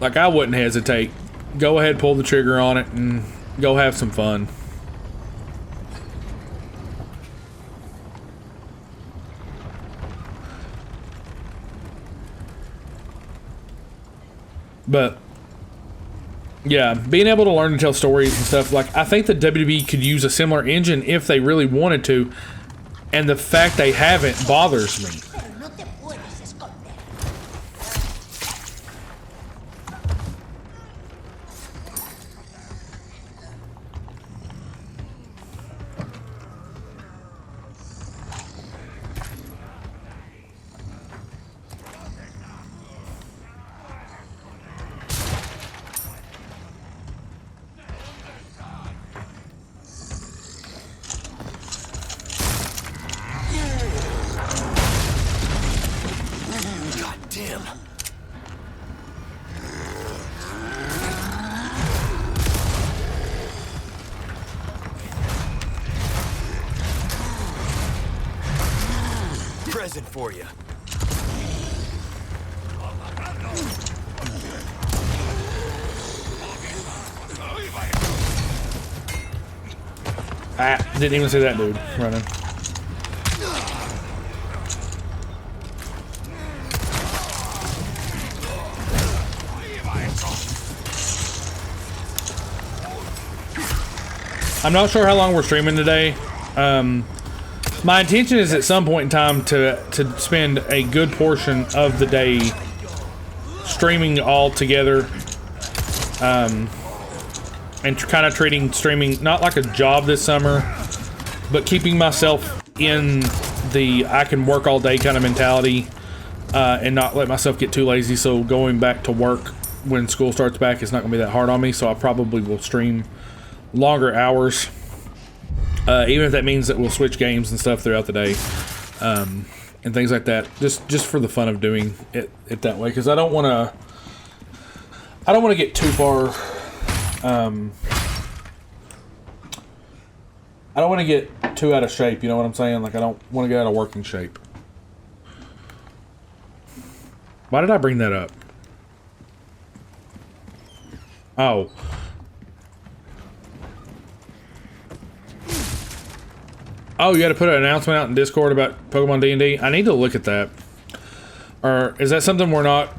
Like, I wouldn't hesitate. Go ahead, pull the trigger on it, and go have some fun. But yeah, being able to learn to tell stories and stuff, like, I think that WWE could use a similar engine if they really wanted to, and the fact they haven't bothers me. Present for you. Didn't even see that dude running. I'm not sure how long we're streaming today. My intention is at some point in time to spend a good portion of the day streaming all together, and kind of treating streaming not like a job this summer, but keeping myself in the I can work all day kind of mentality, and not let myself get too lazy. So going back to work when school starts back is not going to be that hard on me. So I probably will stream longer hours. Even if that means that we'll switch games and stuff throughout the day, and things like that, just for the fun of doing it that way, because I don't want to get too far. I don't want to get too out of shape. You know what I'm saying? Like, I don't want to get out of working shape. Why did I bring that up? Oh. Oh, you got to put an announcement out in Discord about Pokemon D&D? I need to look at that. Or is that something we're not...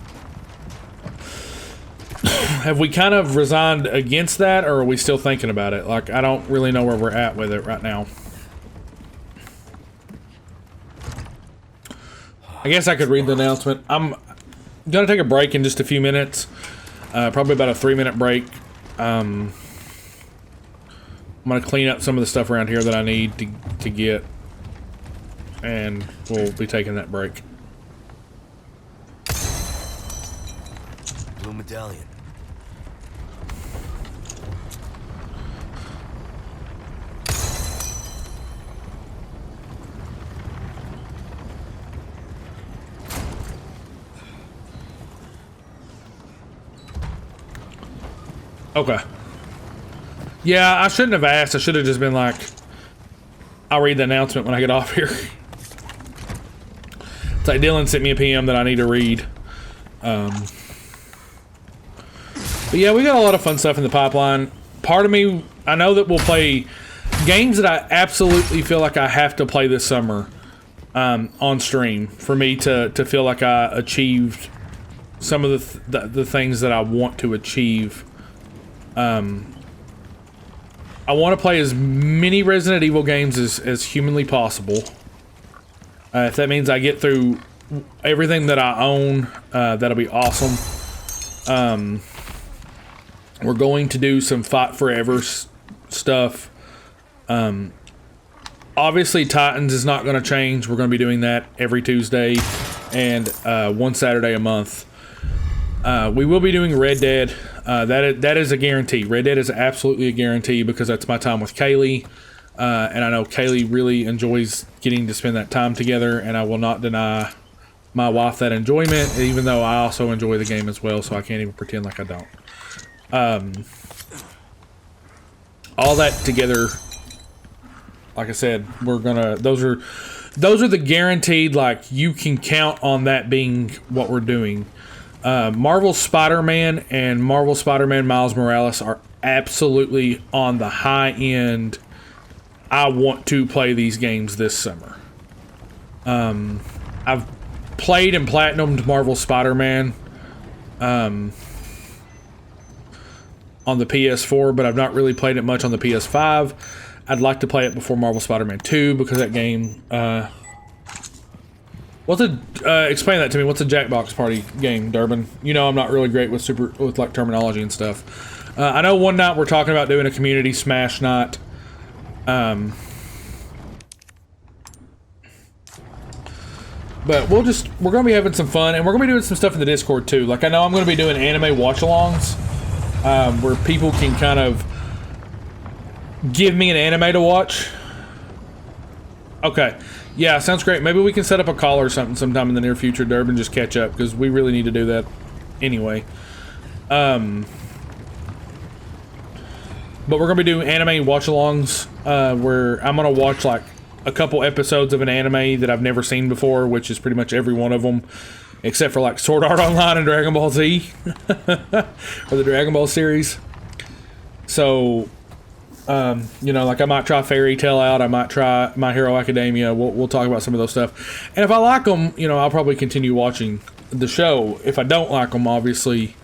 Have we kind of resigned against that, or are we still thinking about it? Like, I don't really know where we're at with it right now. I guess I could read the announcement. I'm gonna take a break in just a few minutes. Probably about a 3-minute break. I'm gonna clean up some of the stuff around here that I need to get, and we'll be taking that break. Blue medallion. Okay. Yeah, I shouldn't have asked. I should have just been like, I'll read the announcement when I get off here. It's like Dylan sent me a PM that I need to read. But yeah, we got a lot of fun stuff in the pipeline. Part of me, I know that we'll play games that I absolutely feel like I have to play this summer on stream for me to feel like I achieved some of the things that I want to achieve. I want to play as many Resident Evil games as humanly possible. If that means I get through everything that I own, that'll be awesome. We're going to do some Fight Forever stuff. Obviously, Titans is not going to change. We're going to be doing that every Tuesday and one Saturday a month. We will be doing Red Dead. That is a guarantee. Red Dead is absolutely a guarantee because that's my time with Kaylee. And I know Kaylee really enjoys getting to spend that time together, and I will not deny my wife that enjoyment, even though I also enjoy the game as well, so I can't even pretend like I don't. All that together, like I said, we're gonna, those are the guaranteed, like, you can count on that being what we're doing. Marvel Spider-Man and Marvel Spider-Man Miles Morales are absolutely on the high end. I want to play these games this summer. I've played and platinumed Marvel Spider-Man on the PS4, but I've not really played it much on the PS5. I'd like to play it before Marvel Spider-Man 2 because that game... explain that to me. What's a Jackbox Party game, Durbin? You know I'm not really great with like terminology and stuff. I know one night we're talking about doing a community smash night. But we're gonna be having some fun, and we're gonna be doing some stuff in the Discord too. Like, I know I'm gonna be doing anime watch-alongs, where people can kind of give me an anime to watch. Okay. Yeah, sounds great. Maybe we can set up a call or something sometime in the near future, Durbin, just catch up, because we really need to do that anyway. But we're going to be doing anime watch-alongs, where I'm going to watch, like, a couple episodes of an anime that I've never seen before, which is pretty much every one of them, except for, like, Sword Art Online and Dragon Ball Z, or the Dragon Ball series. So... you know, like, I might try Fairy Tail out. I might try My Hero Academia. We'll talk about some of those stuff. And if I like them, you know, I'll probably continue watching the show. If I don't like them, obviously,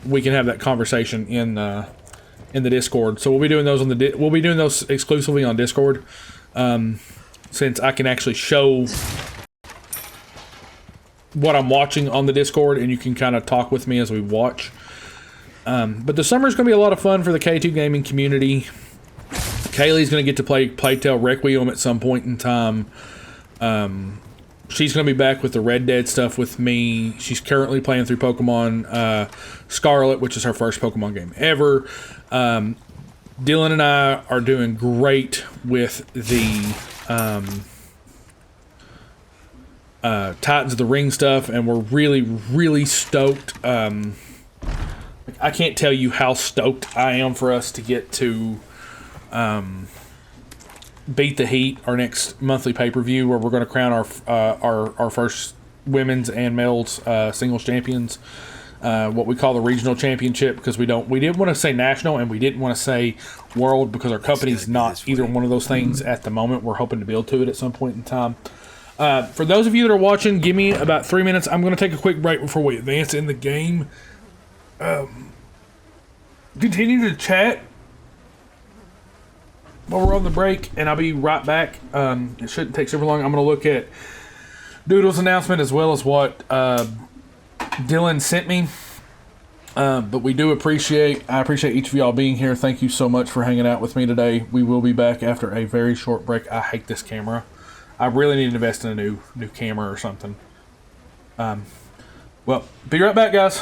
we can have that conversation in the Discord. So we'll be doing those we'll be doing those exclusively on Discord, since I can actually show what I'm watching on the Discord, and you can kind of talk with me as we watch. But the summer is going to be a lot of fun for the K2 gaming community. Kaylee's going to get to play Plague Tale Requiem at some point in time. She's going to be back with the Red Dead stuff with me. She's currently playing through Pokemon Scarlet, which is her first Pokemon game ever. Dylan and I are doing great with the Titans of the Ring stuff, and we're really, really stoked. I can't tell you how stoked I am for us to get to Beat the Heat, our next monthly pay-per-view, where we're going to crown our first women's and males singles champions. What we call the regional championship, because we didn't want to say national, and we didn't want to say world, because our company's not either one of those things at the moment. We're hoping to build to it at some point in time. For those of you that are watching, give me about 3 minutes. I'm going to take a quick break before we advance in the game. Continue to chat while we're on the break, and I'll be right back. It shouldn't take super long. I'm going to look at Doodle's announcement as well as what Dylan sent me. But we do I appreciate each of y'all being here. Thank you so much for hanging out with me today. We will be back after a very short break. I hate this camera. I really need to invest in a new camera or something. Well, be right back, guys.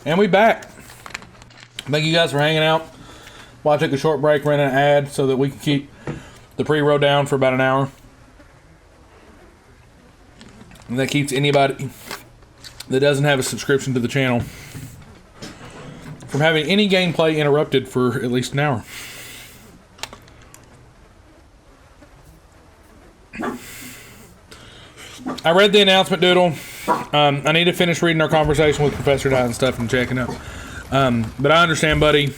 And we back. Thank you guys for hanging out. While I took a short break, ran an ad so that we can keep the pre-roll down for about an hour. And that keeps anybody that doesn't have a subscription to the channel from having any gameplay interrupted for at least an hour. I read the announcement doodle. I need to finish reading our conversation with Professor Dye and stuff and checking out. But I understand, buddy.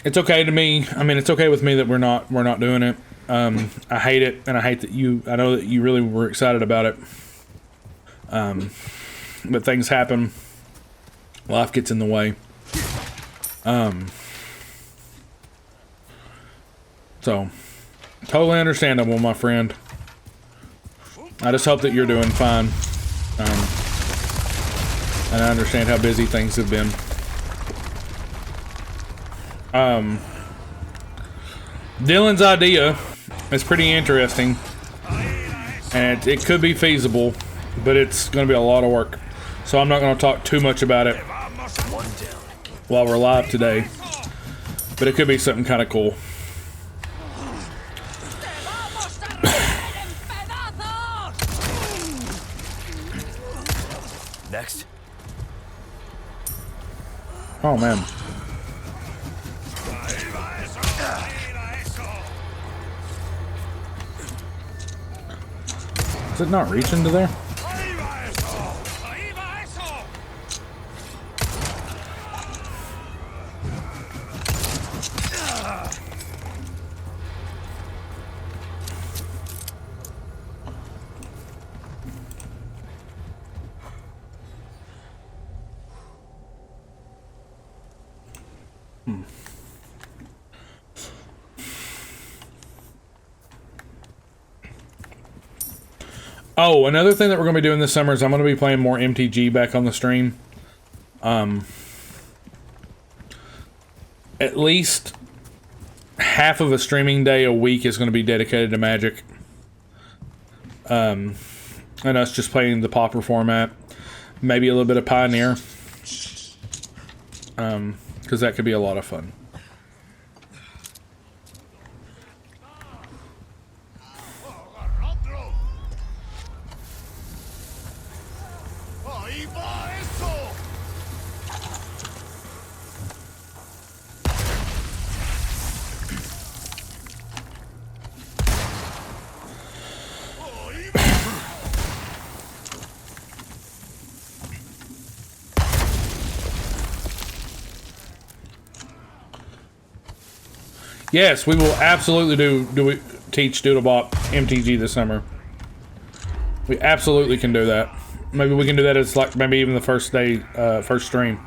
It's okay to me. I mean, it's okay with me that we're not doing it. I hate it, and I hate that I know that you really were excited about it. But things happen. Life gets in the way. So, totally understandable, my friend. I just hope that you're doing fine. And I understand how busy things have been. Dylan's idea is pretty interesting. And it could be feasible, but it's going to be a lot of work. So I'm not going to talk too much about it while we're live today. But it could be something kind of cool. Next. Oh man. Is it not reaching to there? Oh, another thing that we're going to be doing this summer is I'm going to be playing more MTG back on the stream. At least half of a streaming day a week is going to be dedicated to Magic. And us just playing the Pauper format. Maybe a little bit of Pioneer. Because that could be a lot of fun. Yes, we will absolutely teach Doodlebop MTG this summer. We absolutely can do that. Maybe we can do that as like maybe even the first day, first stream.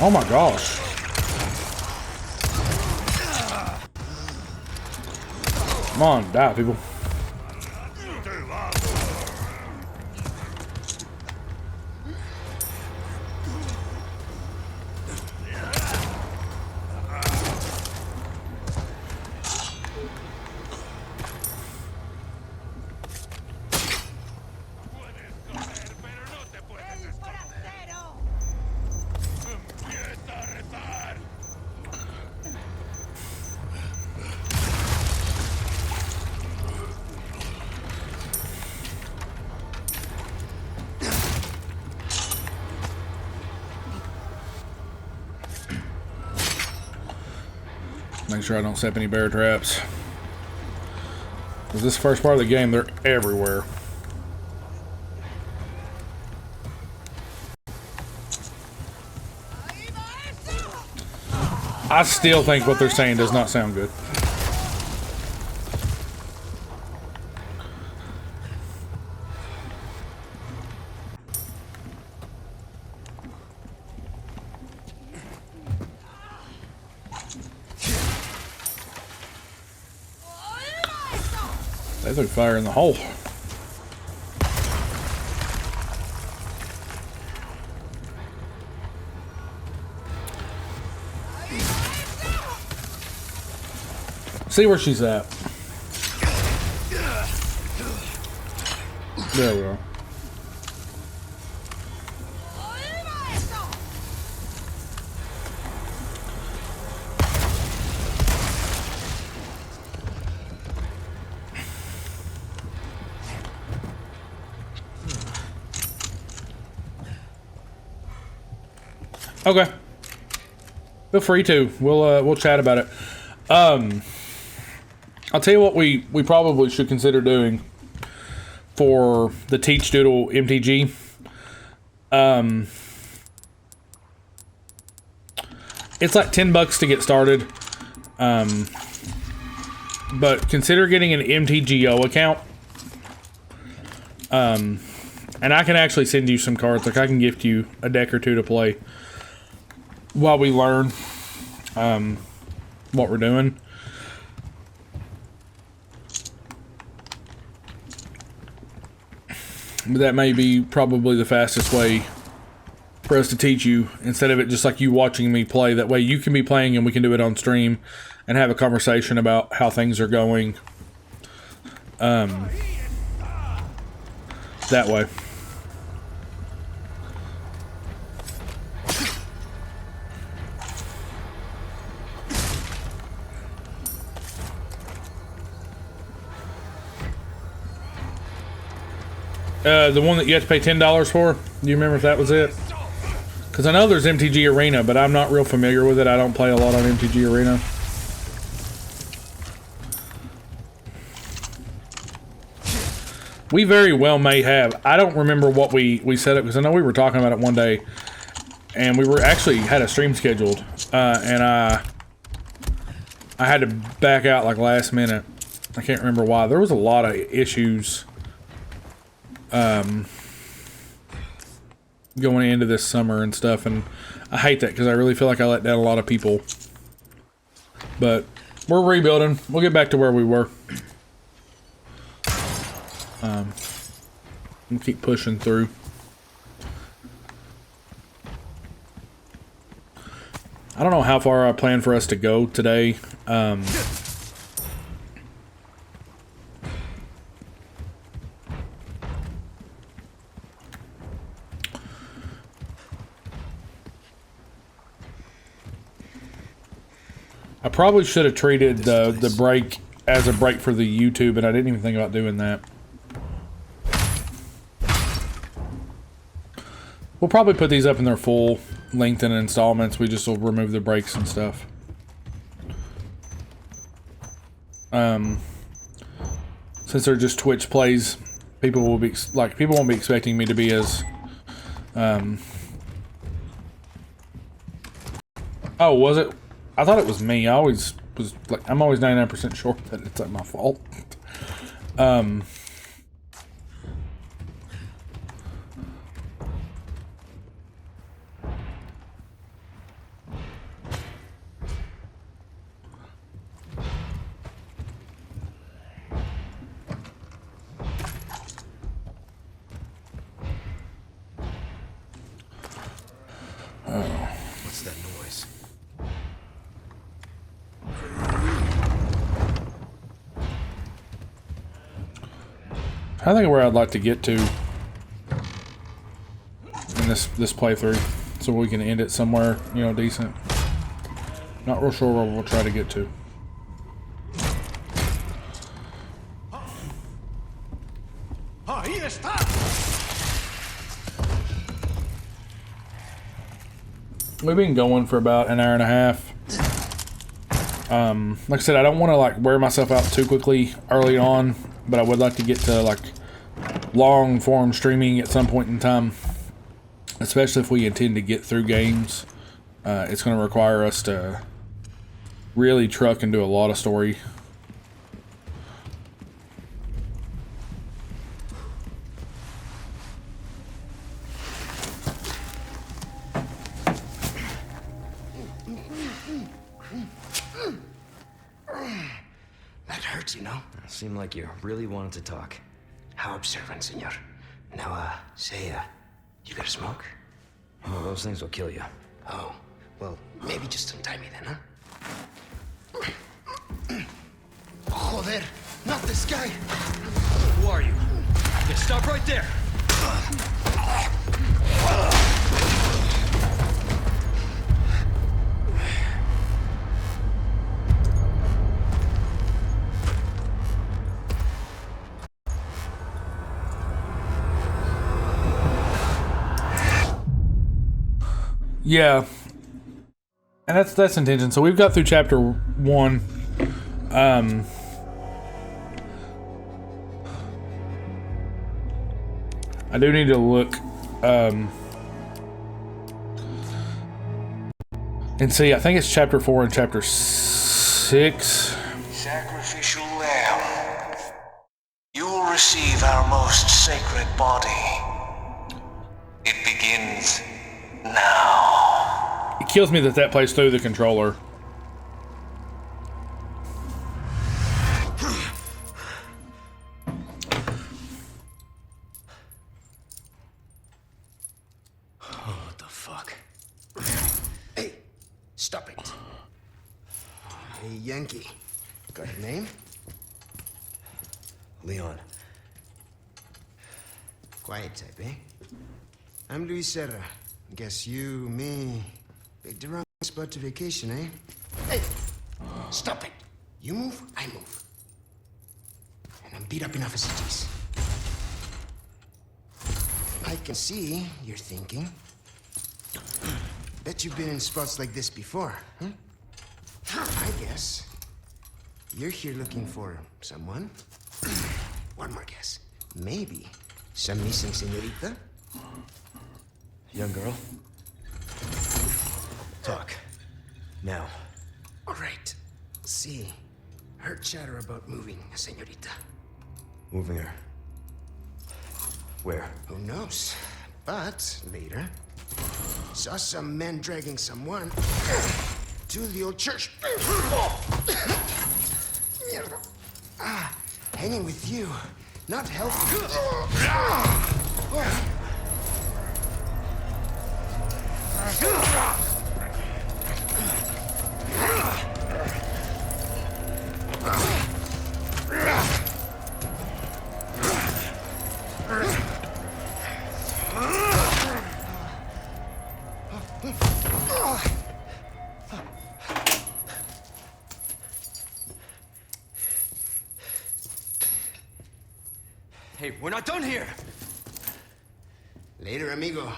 Oh my gosh. Come on, die, people. Make sure I don't set any bear traps. Because this first part of the game, they're everywhere. I still think what they're saying does not sound good. They threw fire in the hole. See where she's at. There we go. Okay. Feel free to. We'll chat about it. I'll tell you what we probably should consider doing for the Teach Doodle MTG. It's like $10 to get started. But consider getting an MTGO account. And I can actually send you some cards. Like I can gift you a deck or two to play while we learn what we're doing. But that may be probably the fastest way for us to teach you, instead of it just like you watching me play. That way you can be playing and we can do it on stream and have a conversation about how things are going. That way. The one that you have to pay $10 for? Do you remember if that was it? Because I know there's MTG Arena, but I'm not real familiar with it. I don't play a lot on MTG Arena. We very well may have. I don't remember what we set up, because I know we were talking about it one day, and we were actually had a stream scheduled, and I had to back out like last minute. I can't remember why. There was a lot of issues going into this summer and stuff, and I hate that because I really feel like I let down a lot of people. But we're rebuilding. We'll get back to where we were. We'll keep pushing through. I don't know how far I plan for us to go today. I probably should have treated the break as a break for the YouTube, and I didn't even think about doing that. We'll probably put these up in their full length in installments. We just will remove the breaks and stuff. Since they're just Twitch plays, people will be like, people won't be expecting me to be as oh, was it? I thought it was me. I always was like, I'm always 99% sure that it's like my fault. What's that noise? I think where I'd like to get to in this playthrough, so we can end it somewhere, you know, decent. Not real sure where we'll try to get to. Ahí está. We've been going for about an hour and a half. Like I said, I don't want to like wear myself out too quickly early on, but I would like to get to like long form streaming at some point in time, especially if we intend to get through games. It's going to require us to really truck and do a lot of story. That hurts observant, you know? Seemed like you really wanted to talk. How observant, senor? Now, say, you got a smoke? Well, those things will kill you. Oh, well, maybe just untie me then, huh? Joder, not this guy! Who are you? Okay, stop right there! Yeah, and that's intention. So we've got through chapter 1. I do need to look and see. I think it's chapter 4 and chapter 6. Sacrificial lamb, you will receive our most sacred body. It begins now. It kills me that plays through the controller. What the fuck? Hey, stop it. Hey, Yankee. Got your name? Leon. Quiet type, eh? I'm Luis Serra. Guess you, me, picked the wrong spot to vacation, eh? Hey! Stop it! You move, I move. And I'm beat up enough as it is. I can see you're thinking. Bet you've been in spots like this before, huh? I guess you're here looking for someone. One more guess. Maybe some missing señorita? Young girl. Talk. Now. All right. See, heard chatter about moving a señorita. Moving her. Where? Who knows? But later, saw some men dragging someone to the old church. Hanging with you, not healthy. Hey, we're not done here! Later, amigo.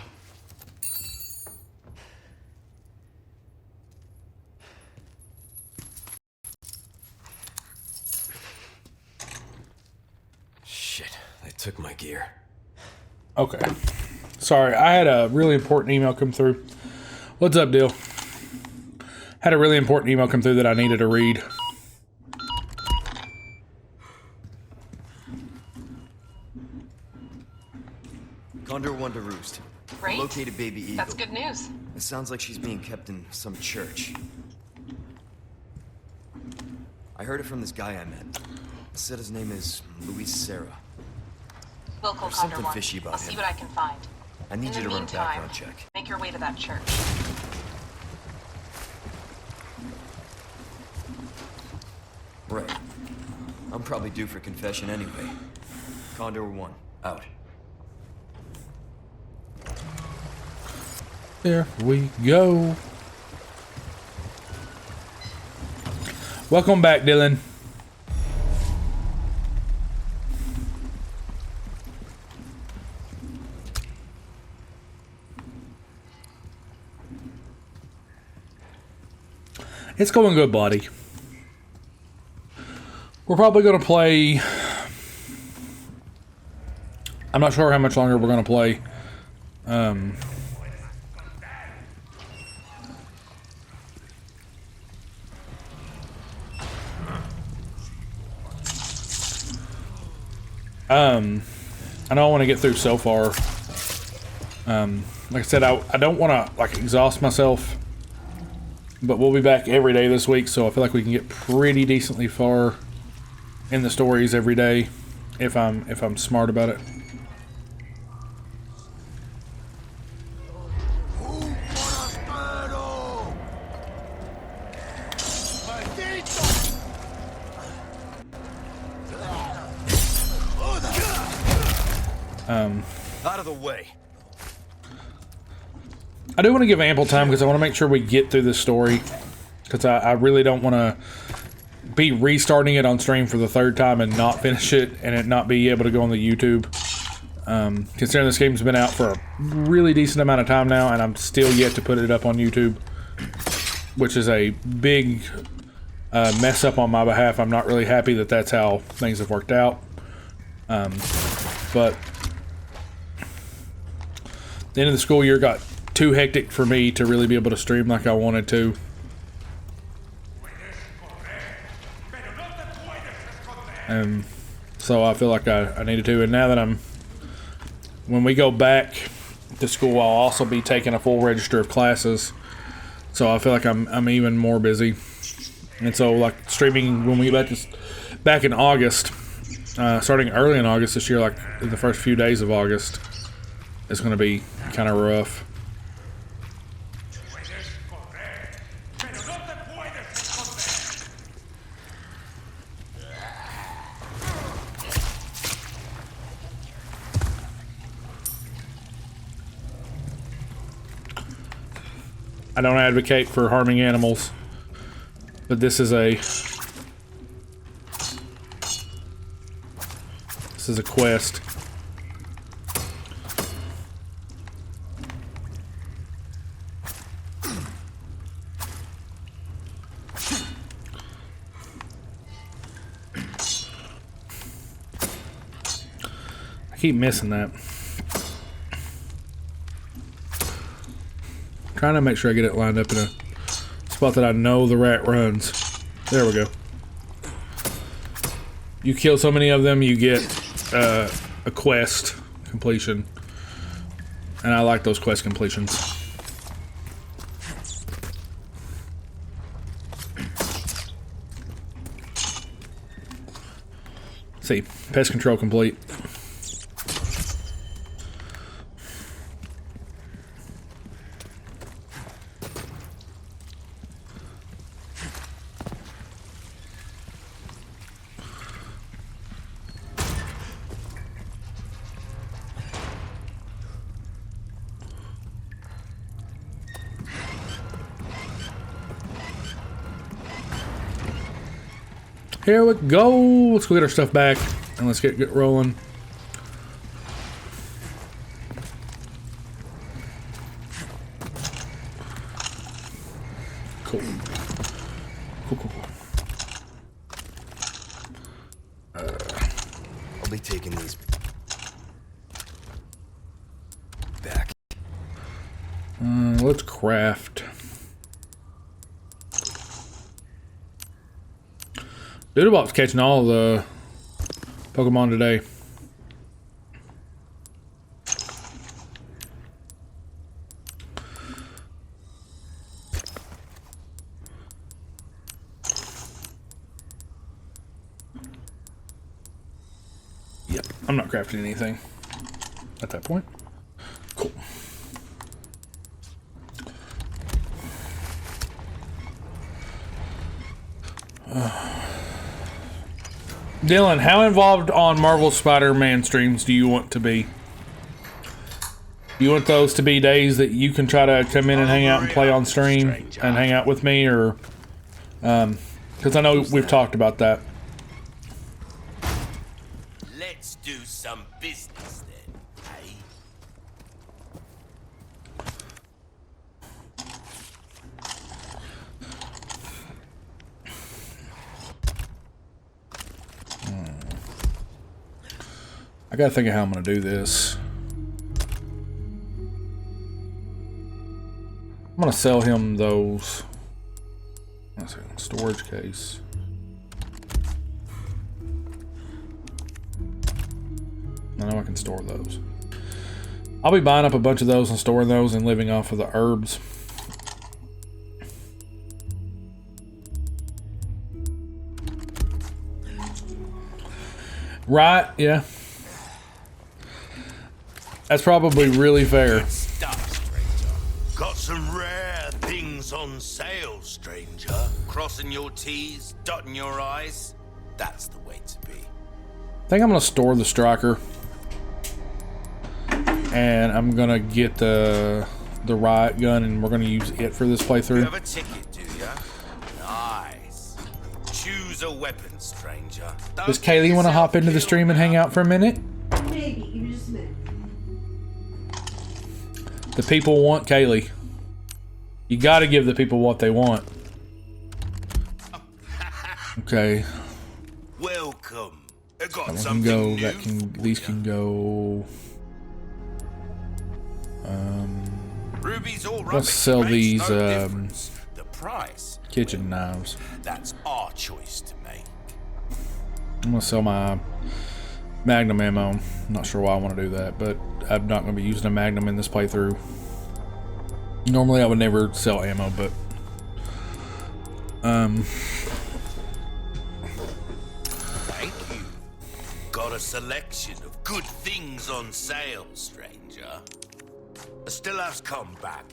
Shit, they took my gear. Okay. Sorry, I had a really important email come through. What's up, Dill? Had a really important email come through that I needed to read. Condor 1 to roost. Great. Located baby eagle. That's good news. It sounds like she's being kept in some church. I heard it from this guy I met. Said his name is Luis Serra. We'll call There's Condor something 1. fishy about I'll see him. what I can find. I need In you the to run a meantime, background check. make your way to that church. Right. I'm probably due for confession anyway. Condor 1, out. There we go. Welcome back, Dylan. It's going good, buddy. We're probably going to play... I'm not sure how much longer we're going to play. I know I want to get through so far. Like I said, I don't want to like exhaust myself, but we'll be back every day this week, so I feel like we can get pretty decently far. in the stories every day if I'm smart about it. Out of the way. I do want to give ample time because I want to make sure we get through this story, because I really don't want to be restarting it on stream for the third time and not finish it and it not be able to go on the YouTube. Considering this game's been out for a really decent amount of time now and I'm still yet to put it up on YouTube, which is a big mess up on my behalf. I'm not really happy that that's how things have worked out. But the end of the school year got too hectic for me to really be able to stream like I wanted to. And so I feel like I needed to. And now that when we go back to school, I'll also be taking a full register of classes. So I feel like I'm even more busy. And so like streaming when we get back in August, starting early in August this year, like the first few days of August, it's going to be kind of rough. I don't advocate for harming animals, but this is a quest. I keep missing that. Trying to make sure I get it lined up in a spot that I know the rat runs. There we go. You kill so many of them, you get a quest completion. And I like those quest completions. See, pest control complete. Here we go. Let's go get our stuff back and let's get rolling. Cool. Cool. I'll be taking these back. Let's craft. Doodlebop's catching all the Pokemon today. Yep, I'm not crafting anything at that point. Cool. Dylan, how involved on Marvel Spider-Man streams do you want to be? You want those to be days that you can try to come in and hang out and play on stream and hang out with me, or because I know we've talked about that. Let's do some business then, eh? I gotta think of how I'm gonna do this. I'm gonna sell him those. Let's see, storage case. I know I can store those. I'll be buying up a bunch of those and storing those and living off of the herbs. Right? Yeah. That's probably really fair. Stuff, stranger. Got some rare things on sale, stranger. Crossing your T's, dotting your I's. That's the way to be. I think I'm gonna store the striker, and I'm gonna get the riot gun, and we're gonna use it for this You playthrough. have a ticket, do ya? Nice. Choose a weapon, stranger. Does Kaylee want to hop into the stream and hang out for a minute? Maybe. Give me just a minute. The people want Kaylee. You got to give the people what they want. Okay. Welcome. I got That one can something go. new That can. for These ya. can go. Ruby's all Let's rubbish, sell makes these no difference. The price, kitchen knives. that's our choice to make. I'm gonna sell my Magnum ammo. I'm not sure why I want to do that, but I'm not gonna be using a Magnum in this playthrough. Normally, I would never sell ammo, but Thank you. Got a selection of good things on sale, stranger. I still have to come back.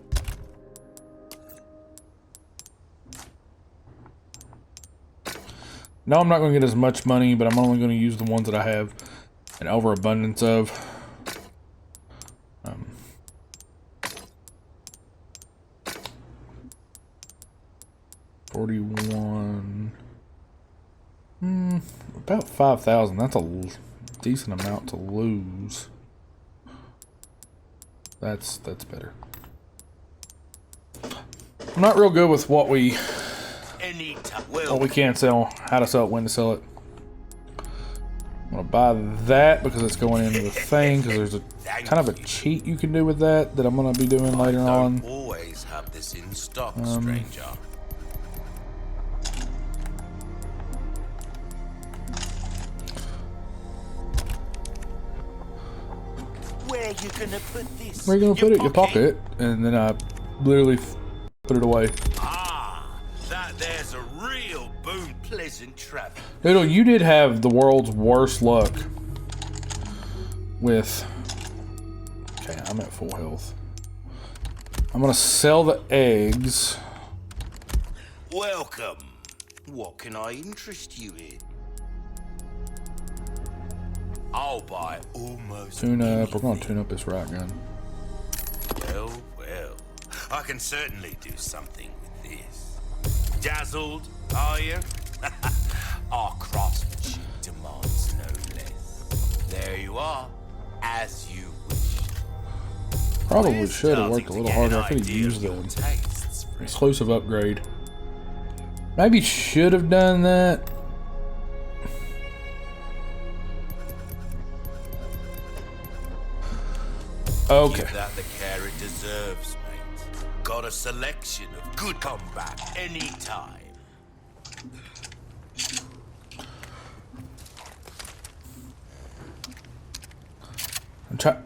no, I'm not gonna get as much money, but I'm only gonna use the ones that I have an overabundance of. 41. About 5,000. That's a decent amount to lose. That's better. I'm not real good with what we can sell, how to sell it, when to sell it. I'm gonna buy that because it's going into the thing, because there's a kind of a cheat you can do with that I'm gonna be doing later on. Always have this in stock, stranger. Where you gonna put this? Where are you gonna put it? Your pocket. And then I literally put it away. Ah, that there's a real boon pleasant travel. Noodle, you did have the world's worst luck with... Okay, I'm at full health. I'm gonna sell the eggs. Welcome. What can I interest you in? I'll buy almost Tune up. We're gonna anything. tune up this riot gun. Well, well. I can certainly do something with this. Dazzled, are you? Our craftsmanship demands no less. There you are, as you wish. Probably We're should have worked a starting little to get harder. an I could have idea used of the your tastes, friend. exclusive upgrade. Maybe should have done that. Okay. Give that the care it deserves, mate. Got a selection of good comeback anytime. I'm trying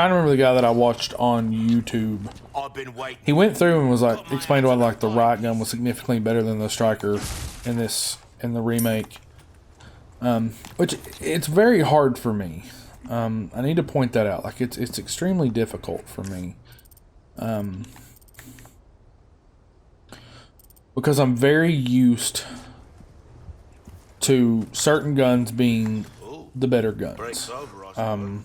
to remember the guy that I watched on YouTube. I've been waiting. He went through and was like, explained why like the riot gun was significantly better than the striker in the remake. Which it's very hard for me. I need to point that out. Like it's extremely difficult for me. Because I'm very used to certain guns being the better guns. Breaks over, I suppose.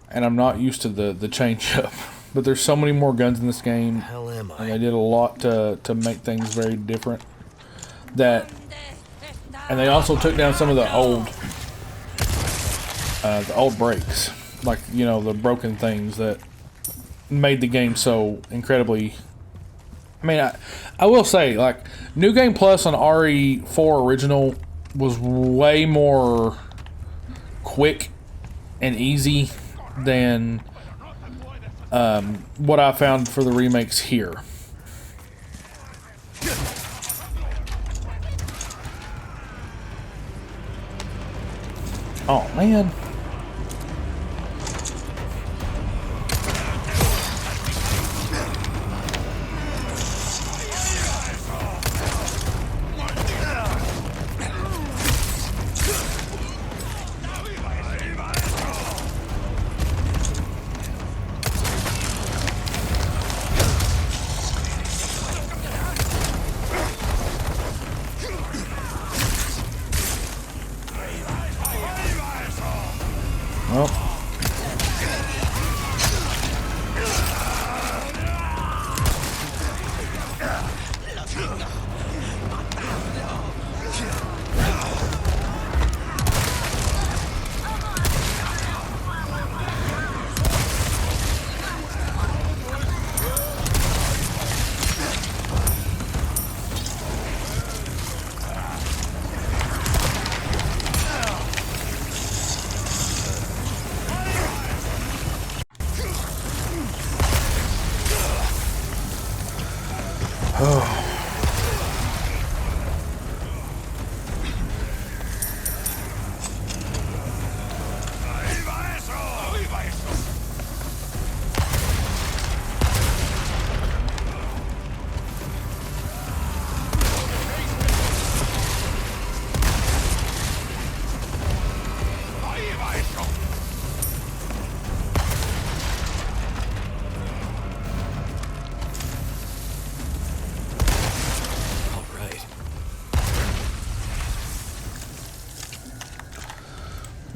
And I'm not used to the change up. But there's so many more guns in this game. Hell am I? And they did a lot to make things very different. And they also took down some of the old breaks, like, you know, the broken things that made the game so incredibly. I mean, I will say, like, New Game Plus on RE4 original was way more quick and easy than what I found for the remakes here. Oh man.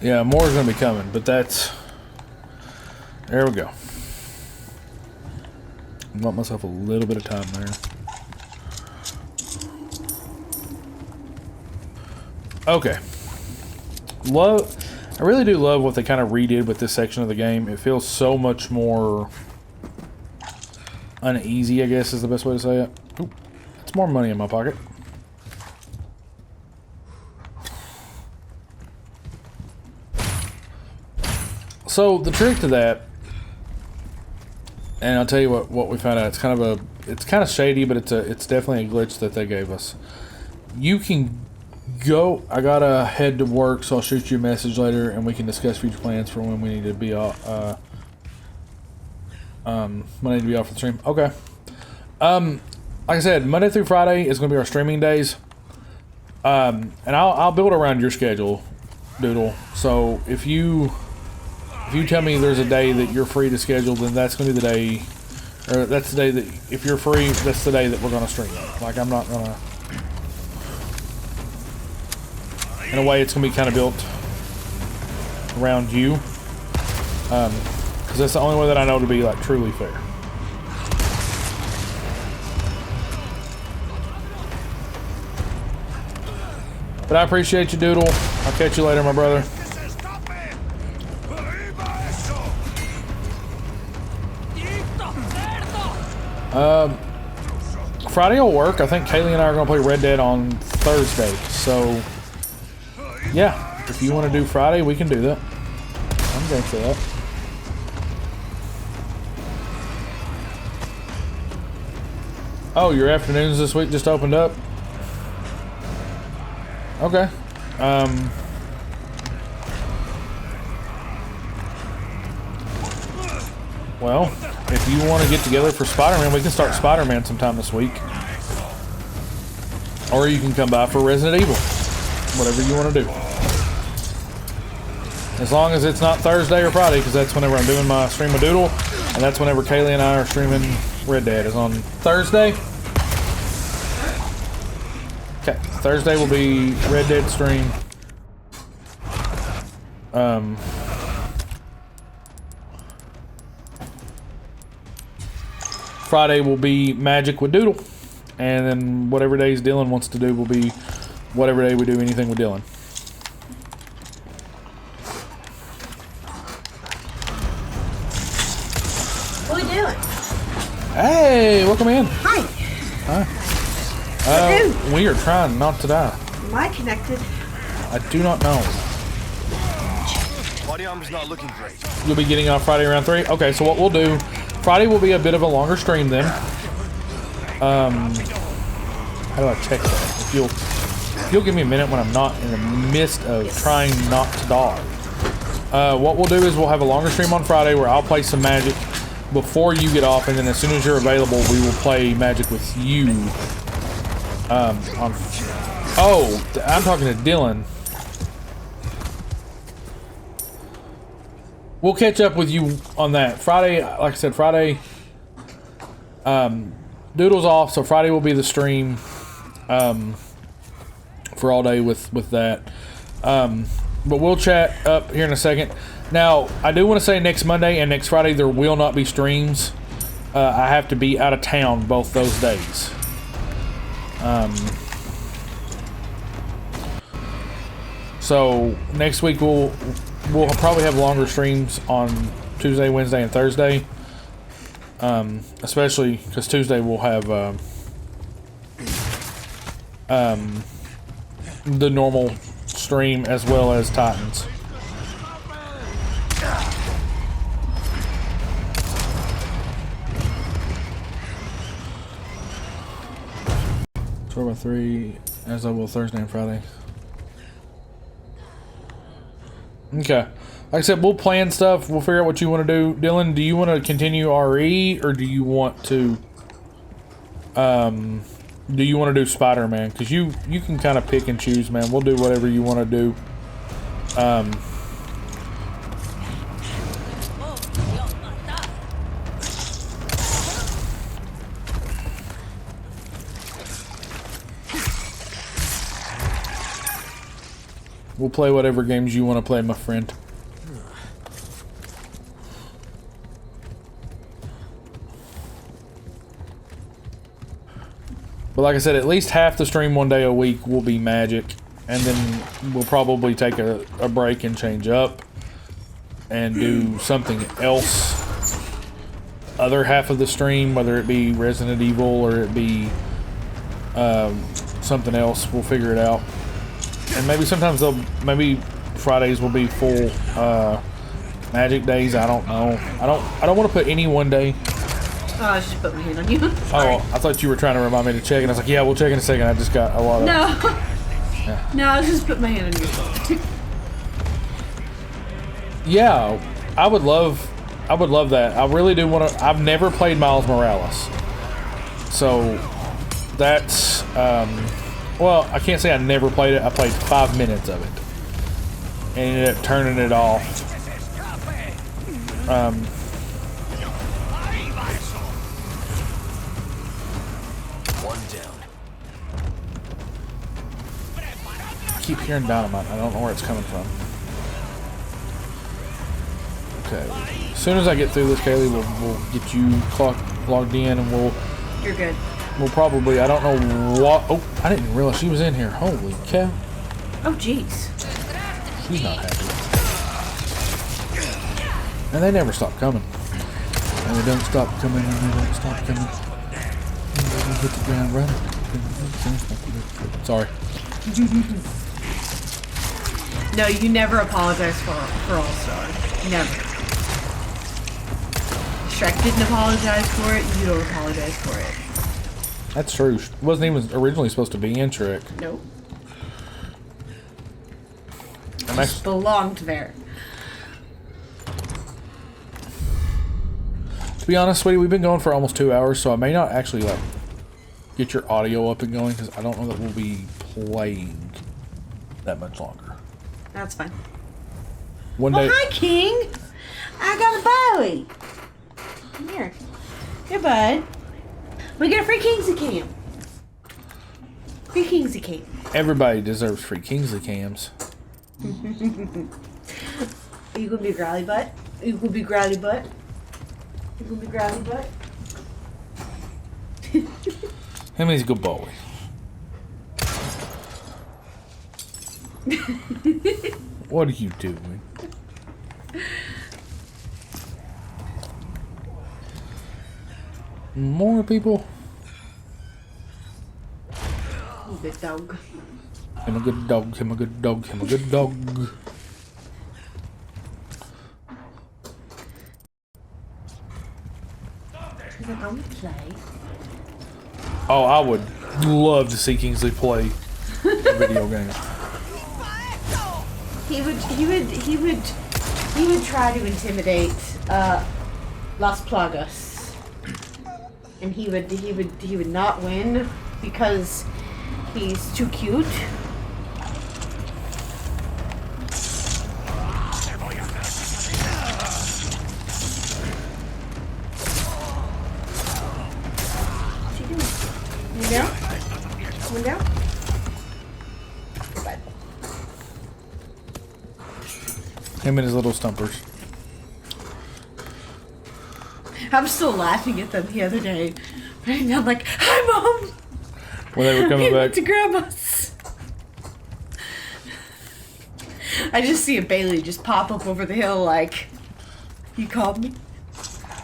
Yeah, more's gonna be coming, but that's... There we go. I want myself a little bit of time there. Okay. I really do love what they kind of redid with this section of the game. It feels so much more uneasy, I guess is the best way to say it. Ooh, that's more money in my pocket. So the trick to that, and I'll tell you what we found out. It's kind of shady, but it's definitely a glitch that they gave us. You can go. I gotta head to work, so I'll shoot you a message later, and we can discuss future plans for when we need to be off. When I need to be off the stream. Okay. Like I said, Monday through Friday is gonna be our streaming days. And I'll build around your schedule, Doodle. So if you tell me there's a day that you're free to schedule, then that's going to be the day, or that's the day that, if you're free, that's the day that we're going to stream. Like, I'm not going to, in a way, it's going to be kind of built around you. Because that's the only way that I know to be, like, truly fair. But I appreciate you, Doodle. I'll catch you later, my brother. Friday will work. I think Kaylee and I are going to play Red Dead on Thursday. So, yeah. If you want to do Friday, we can do that. I'm going for that. Oh, your afternoons this week just opened up? Okay. Well, if you want to get together for Spider-Man, we can start Spider-Man sometime this week. Or you can come by for Resident Evil. Whatever you want to do. As long as it's not Thursday or Friday, because that's whenever I'm doing my stream of Doodle. And that's whenever Kaylee and I are streaming Red Dead. Is on Thursday. Okay, Thursday will be Red Dead stream. Friday will be Magic with Doodle. And then whatever days Dylan wants to do will be whatever day we do anything with Dylan. What are we doing? Hey, welcome in. Hi. Hi. We are trying not to die. Am I connected? I do not know. Body armor's not looking great. You'll be getting off Friday around 3? Okay, so what we'll do, Friday will be a bit of a longer stream then. How do I check that? If you'll give me a minute when I'm not in the midst of trying not to die. What we'll do is we'll have a longer stream on Friday where I'll play some Magic before you get off, and then as soon as you're available, we will play Magic with you. I'm talking to Dylan. We'll catch up with you on that. Friday, like I said, Friday, Doodle's off, so Friday will be the stream for all day with that. But we'll chat up here in a second. Now, I do want to say next Monday and next Friday there will not be streams. I have to be out of town both those days. So next week we'll probably have longer streams on Tuesday, Wednesday, and Thursday. Especially because Tuesday we'll have the normal stream as well as Titans. 4 by 3 as I will Thursday and Friday. Okay. Like I said, we'll plan stuff. We'll figure out what you want to do. Dylan, do you want to continue RE or do you want to do Spider-Man? Because you can kind of pick and choose, man. We'll do whatever you want to do. We'll play whatever games you want to play, my friend. But like I said, at least half the stream one day a week will be Magic. And then we'll probably take a break and change up. And do something else. Other half of the stream, whether it be Resident Evil or it be something else. We'll figure it out. And maybe sometimes maybe Fridays will be full Magic days. I don't know. I don't want to put any one day. Oh, I just put my hand on you. Oh, I thought you were trying to remind me to check, and I was like, yeah, we'll check in a second. I just got a lot of... No. Yeah. No, I just put my hand on you. Yeah, I would love that. I really do want to... I've never played Miles Morales. So, that's... well, I can't say I never played it. I played 5 minutes of it. And ended up turning it off. One down. I keep hearing dynamite. I don't know where it's coming from. Okay. As soon as I get through this, Kaylee, we'll get you logged in, and we'll... You're good. We'll probably... I don't know what... Oh, I didn't realize she was in here. Holy cow. Oh, jeez. She's not happy. And they never stop coming. And they don't stop coming, and they don't stop coming. And they don't hit the ground running. Sorry. No, you never apologize for All-Star. Never. Shrek didn't apologize for it, you don't apologize for it. That's true. It wasn't even originally supposed to be in Shrek. Nope. And Just belonged there. To be honest, sweetie, we've been going for almost 2 hours, so I may not actually like get your audio up and going because I don't know that we'll be playing that much longer. That's fine. One day. Oh, hi, King. I got a Bowie. Come here. Here, bud. We get a free Kingsley cam. Free Kingsley cam. Everybody deserves free Kingsley cams. Are you gonna be a growly butt? Are you gonna be growly butt? You gonna be growly butt? Him, he's a good boy. What are you doing? More people? You good dog. Him a good dog, him a good dog, him a good dog. He's like, I'm gonna play. Oh, I would love to see Kingsley play a video game. He would try to intimidate Las Plagas, and he would not win because he's too cute. What's he doing? Coming down? Coming down? Goodbye. Him and his little stumpers. I was still laughing at them the other day. And I'm like, hi, Mom! When they were coming back. To Grandma's. I just see a Bailey just pop up over the hill like, you called me?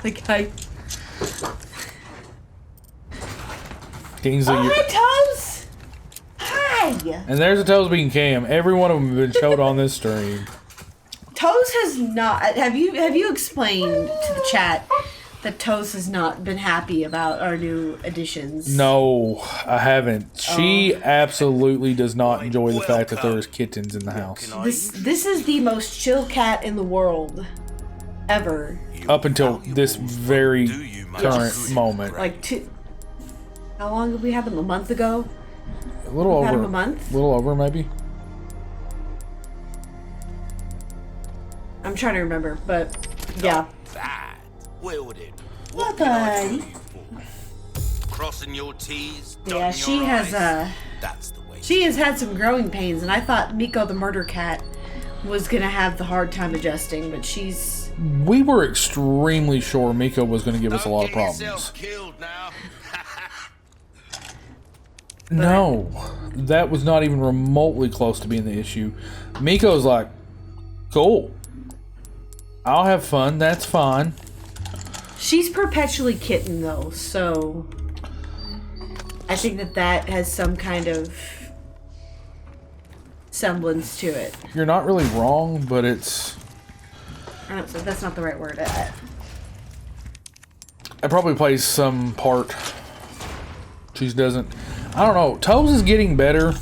Like, hi. Kingsley, hi, Toes! Hi! and there's a Toes being cam. Every one of them have been showed on this stream. Toes has not... Have you explained to the chat that Toast has not been happy about our new additions. No, I haven't. She absolutely does not enjoy the fact that there's kittens in the house. This is the most chill cat in the world ever. Up until this very current moment. Like how long did we have him? A month ago? A little over. Had him a month? A little over, maybe. I'm trying to remember, but yeah. What, buddy? Crossing your T's. Yeah, she has she has had some growing pains, and I thought Miko the murder cat was gonna have the hard time adjusting, but she's. We were extremely sure Miko was going to give us a lot of problems. No, that was not even remotely close to being the issue. Miko's like, cool. I'll have fun. That's fine. She's perpetually kitten though, so I think that has some kind of semblance to it. You're not really wrong, but it's. I don't know, that's not the right word. It probably plays some part. She doesn't. I don't know. Toes is getting better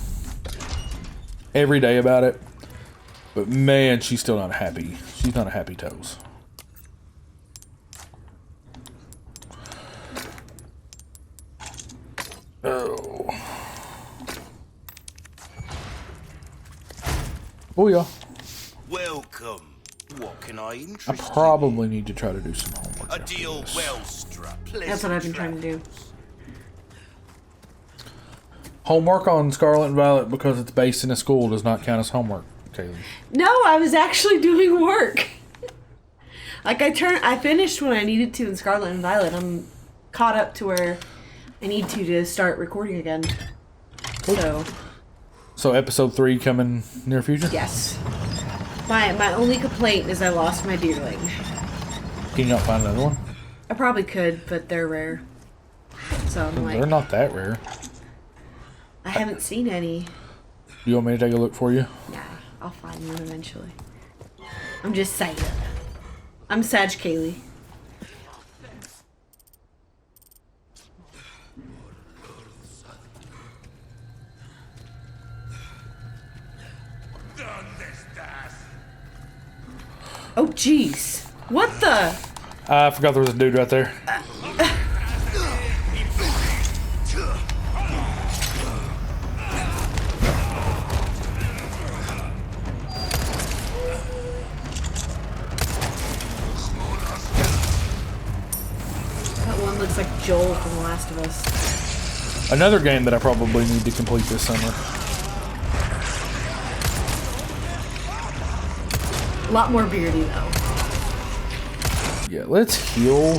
every day about it, but man, she's still not happy. She's not a happy Toes. Oh. Oh yeah. Welcome. What can I interest I probably need to try to do some homework. A deal well struck. That's what I've been trying to do. Homework on Scarlet and Violet because it's based in a school does not count as homework, Kaylee. No, I was actually doing work. Like I finished when I needed to in Scarlet and Violet. I'm caught up to where I need to start recording again. Cool. So episode 3 coming near future? Yes. My only complaint is I lost my deerling. Can you not find another one? I probably could, but they're rare. So I'm like, they're not that rare. I haven't seen any. Do you want me to take a look for you? Nah, I'll find them eventually. I'm just saying. I'm Sag Kaylee. Oh, jeez. What the? I forgot there was a dude right there. That one looks like Joel from The Last of Us. Another game that I probably need to complete this summer. A lot more beardy though. Yeah, let's heal.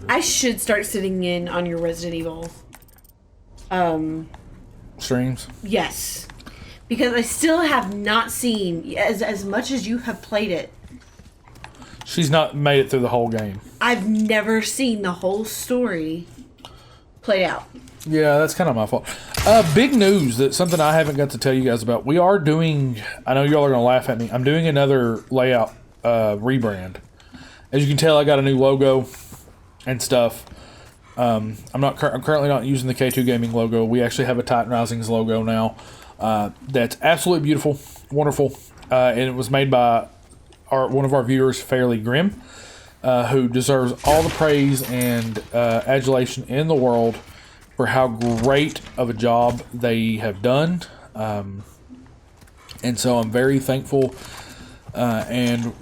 I should start sitting in on your Resident Evil Streams? Yes. Because I still have not seen, as much as you have played it, She's not made it through the whole game. I've never seen the whole story play out. Yeah, that's kind of my fault. Big news, that something I haven't got to tell you guys about. We are doing, I know y'all are going to laugh at me, I'm doing another layout rebrand. As you can tell, I got a new logo and stuff. I'm currently not using the K2 Gaming logo. We actually have a Titan Risings logo now. That's absolutely beautiful, wonderful, and it was made by one of our viewers, Fairly Grim, who deserves all the praise and adulation in the world for how great of a job they have done. And so I'm very thankful, and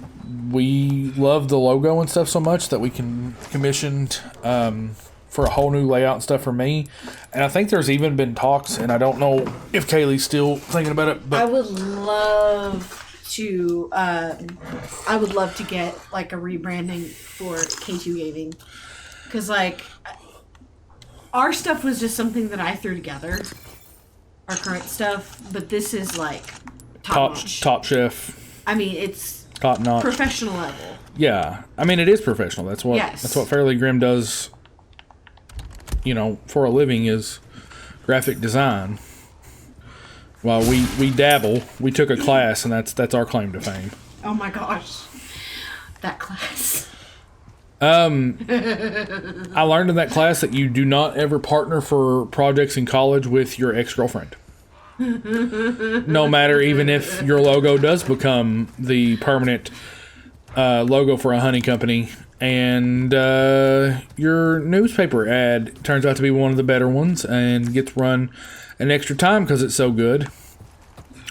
we love the logo and stuff so much that we commissioned for a whole new layout and stuff for me. And I think there's even been talks, and I don't know if Kaylee's still thinking about it, but I would love to get like a rebranding for K2 Gaming, because like our stuff was just something that I threw together, our current stuff, but this is like top chef. I mean, it's top notch, professional level. Yeah, I mean it is professional. That's what Fairly Grim does for a living is graphic design. Well, we dabble. We took a class, and that's our claim to fame. Oh my gosh. That class. I learned in that class that you do not ever partner for projects in college with your ex-girlfriend. No matter, even if your logo does become the permanent logo for a honey company, and your newspaper ad turns out to be one of the better ones and gets run an extra time because it's so good.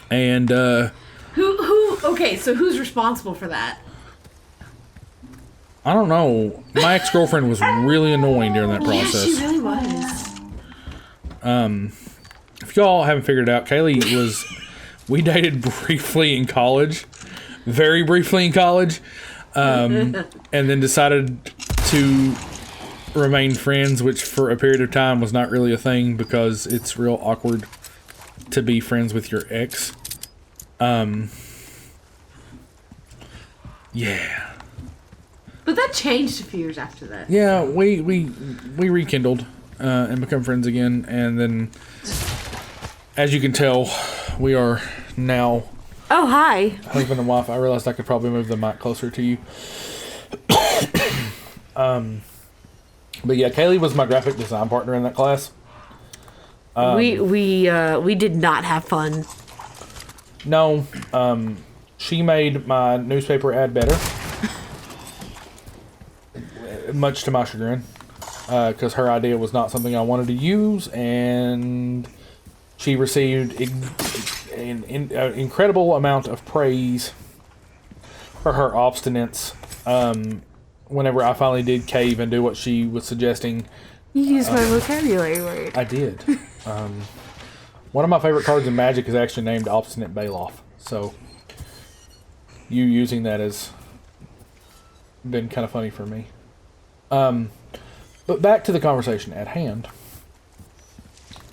And okay, so who's responsible for that? I don't know. My ex-girlfriend was really annoying during that process. Yeah, she really was. If y'all haven't figured it out, we dated briefly in college, very briefly in college, and then decided to remain friends, which for a period of time was not really a thing because it's real awkward to be friends with your ex. Yeah. But that changed a few years after that. Yeah, we rekindled and become friends again, and then, as you can tell, we are now. Oh, hi. Husband and wife. I realized I could probably move the mic closer to you. But yeah, Kaylee was my graphic design partner in that class. We did not have fun. No, she made my newspaper ad better, much to my chagrin, because her idea was not something I wanted to use, and she received an incredible amount of praise for her obstinance. Whenever I finally did cave and do what she was suggesting. You used my vocabulary word. I did. One of my favorite cards in Magic is actually named Obstinate Bailoff. So, you using that has been kind of funny for me. But back to the conversation at hand.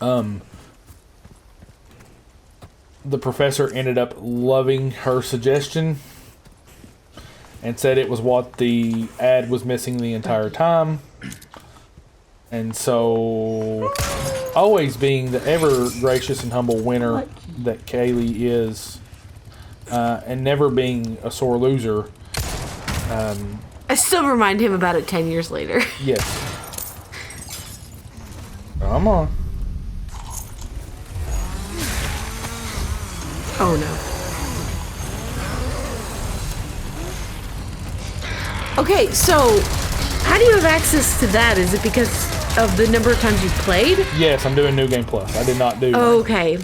The professor ended up loving her suggestion and said it was what the ad was missing the entire time. And so, always being the ever gracious and humble winner that Kaylee is, and never being a sore loser. I still remind him about it 10 years later. Yes. Come on. Oh no. Okay, so how do you have access to that? Is it because of the number of times you played? Yes, I'm doing New Game Plus. I did not do... Okay.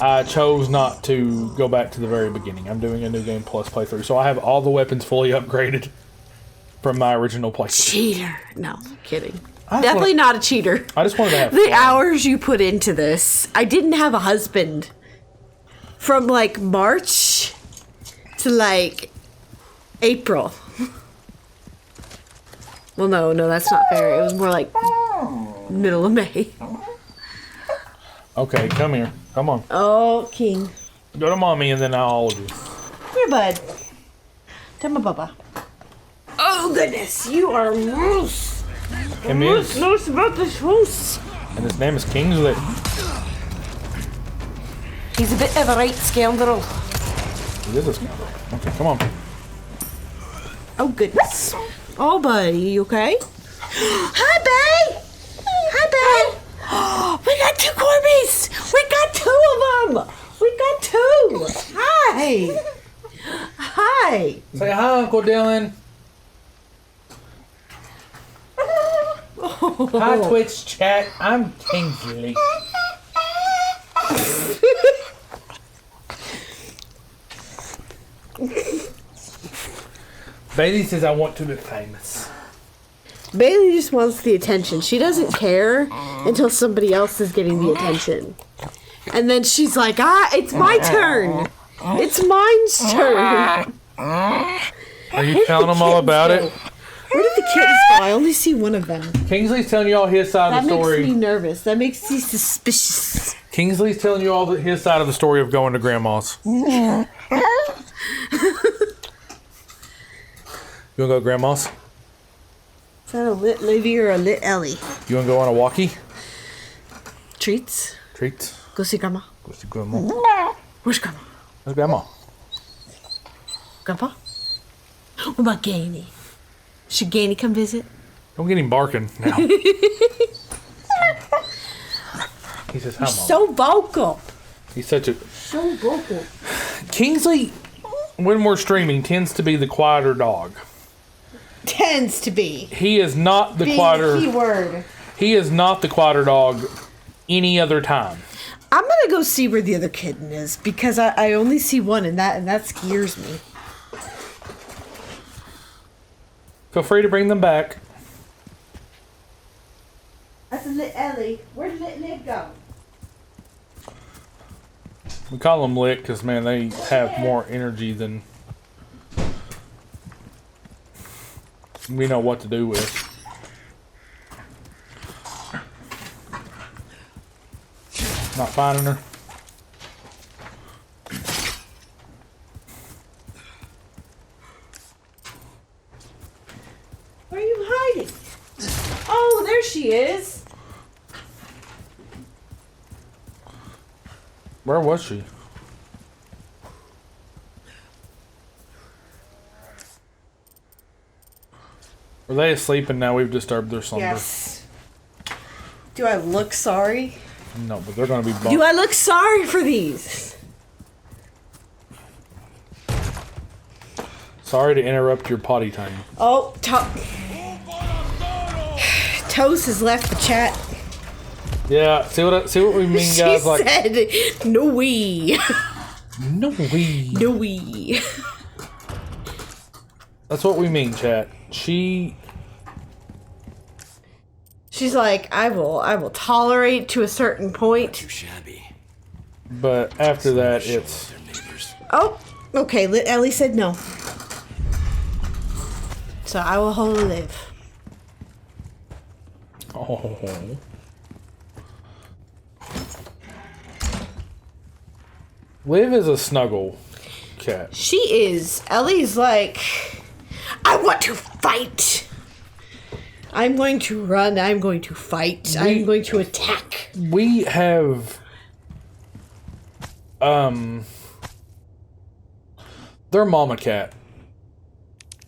I chose not to go back to the very beginning. I'm doing a New Game Plus playthrough. So I have all the weapons fully upgraded from my original playthrough. Cheater. No, kidding. Definitely not a cheater. I just wanted to have the fun. hours you put into this. I didn't have a husband. From like March to like April. Well, no, that's not fair. It was more like middle of May. Okay, come here. Come on. Oh, King. Go to mommy and then I'll hold you. Here, bud. Tell my bubba. Oh, goodness. You are loose. Come here. Loose about this house. And his name is Kingsley. He's a bit of a right scoundrel. He is a scoundrel. Okay, come on. Oh, goodness. Oh, buddy, you okay? Hi, babe! Hi, babe! We got 2 Corbies! We got 2 of them! We got 2! Hi! Hi! Say hi, Uncle Dylan. Hi, Twitch chat. I'm Kingsley. Bailey says I want to be famous. Bailey just wants the attention. She doesn't care until somebody else is getting the attention. And then she's like, it's my turn. It's mine's turn. Are you telling them all about it? Where did the kittens go? I only see one of them. Kingsley's telling you all his side of the story. That makes me nervous. That makes me suspicious. Kingsley's telling you all his side of the story of going to Grandma's. You wanna go to Grandma's? Is that a lit Livy or a lit Ellie? You You want to go on a walkie? Treats. Treats? Go see Grandma. Go see Grandma. Where's Grandma? Where's Grandma? Grandpa? What about Gainey? Should Gainey come visit? Don't get him barking now. He says, "Hi, Mom." So vocal. He's such a... So vocal. Kingsley, when we're streaming, tends to be the quieter dog. Tends to be. He is not the Being quieter... the key word. He is not the quieter dog any other time. I'm gonna go see where the other kitten is because I only see one and that scares me. Feel free to bring them back. That's a lit Ellie. Where did Lit Lib go? We call them Lick because, man, they have more energy than we know what to do with. Not finding her. Where are you hiding? Oh, there she is. Where was she? Were they asleep and now we've disturbed their slumber? Yes. Do I look sorry? No, but they're going to be bumped. Do I look sorry for these? Sorry to interrupt your potty time. Oh, Toast has left the chat. Yeah, see what we mean, She guys? Like, said, no we. no we. No we. That's what we mean, chat. She's like, I will tolerate to a certain point. Too shabby. But after that, it's... Oh, okay. Ellie said no. So I will hold Liv. Oh. Liv is a snuggle cat. She is. Ellie's like, I want to fight. I'm going to run. I'm going to fight. I'm going to attack. We have... Their mama cat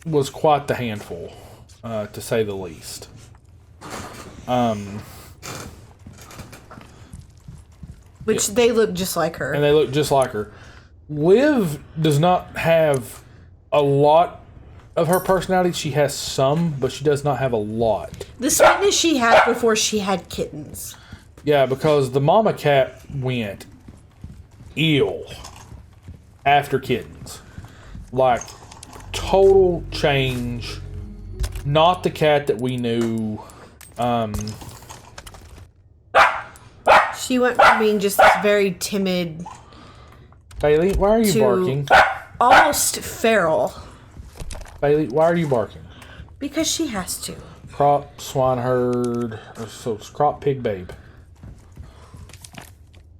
was quite the handful, to say the least. Which they look just like her. And they look just like her. Liv does not have a lot of her personality. She has some, but she does not have a lot. The sweetness she had before she had kittens. Yeah, because the mama cat went ill after kittens. Like, total change. Not the cat that we knew. She went from being just this very timid Bailey, why are you to barking? almost feral. Bailey, why are you barking? Because she has to. Crop swineherd, or so it's crop pig babe.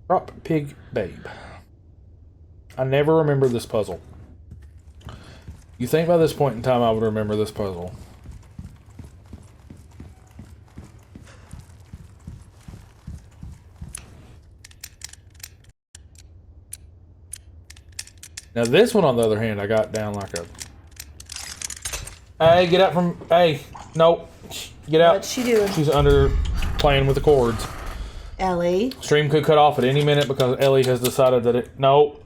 Crop pig babe. I never remember this puzzle. You think by this point in time I would remember this puzzle? Now this one, on the other hand, I got down like a... Hey, get out from... Hey, nope. Get out. What's she doing? She's under playing with the cords. Ellie. Stream could cut off at any minute because Ellie has decided that it... Nope.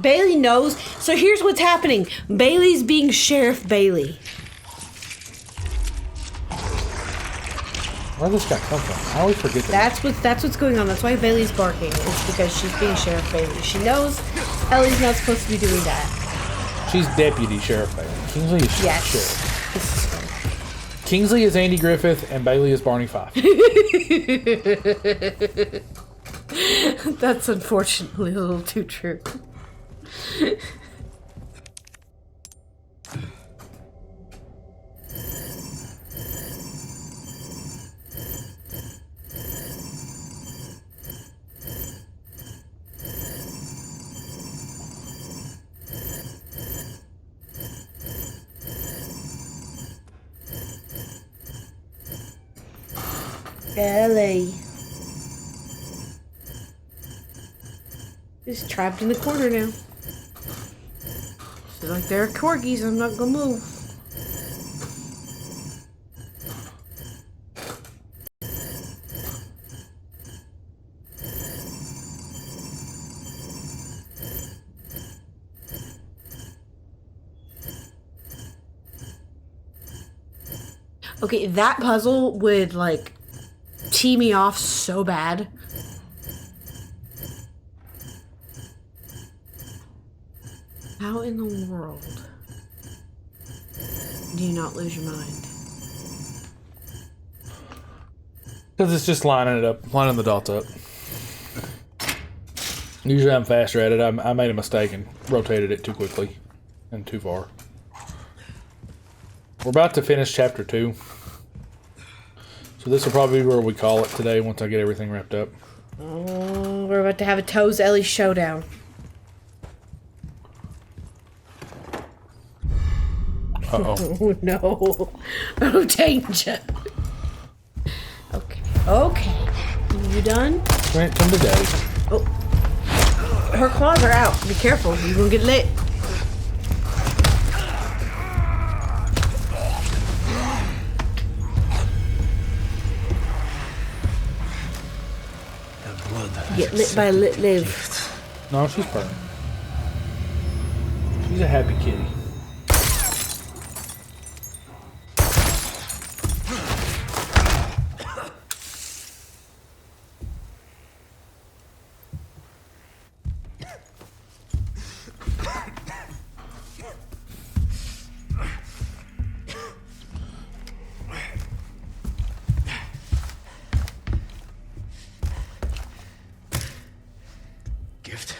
Bailey knows. So here's what's happening. Bailey's being Sheriff Bailey. Where did this guy come from? I always forget that. That's what's going on. That's why Bailey's barking. It's because she's being Sheriff Bailey. She knows Ellie's not supposed to be doing that. She's Deputy Sheriff Bailey. Kingsley is Yes. Sheriff. This is fun. Kingsley is Andy Griffith and Bailey is Barney Fife. That's unfortunately a little too true. Ellie. Just trapped in the corner now. She's like, there are corgis, I'm not gonna move. Okay, that puzzle would, like, tee me off so bad. How in the world do you not lose your mind? Because it's just lining the dots up. Usually I'm faster at it. I made a mistake and rotated it too quickly and too far. We're about to finish chapter 2. So this will probably be where we call it today once I get everything wrapped up. Oh, we're about to have a Toes Ellie showdown. Uh-oh. Oh, no. Oh, danger. Okay. Okay. You done? Grant, come to daddy. Oh. Her claws are out. Be careful. You're gonna get lit. Get lit by lit live. No, she's purring. She's a happy kitty. Gift.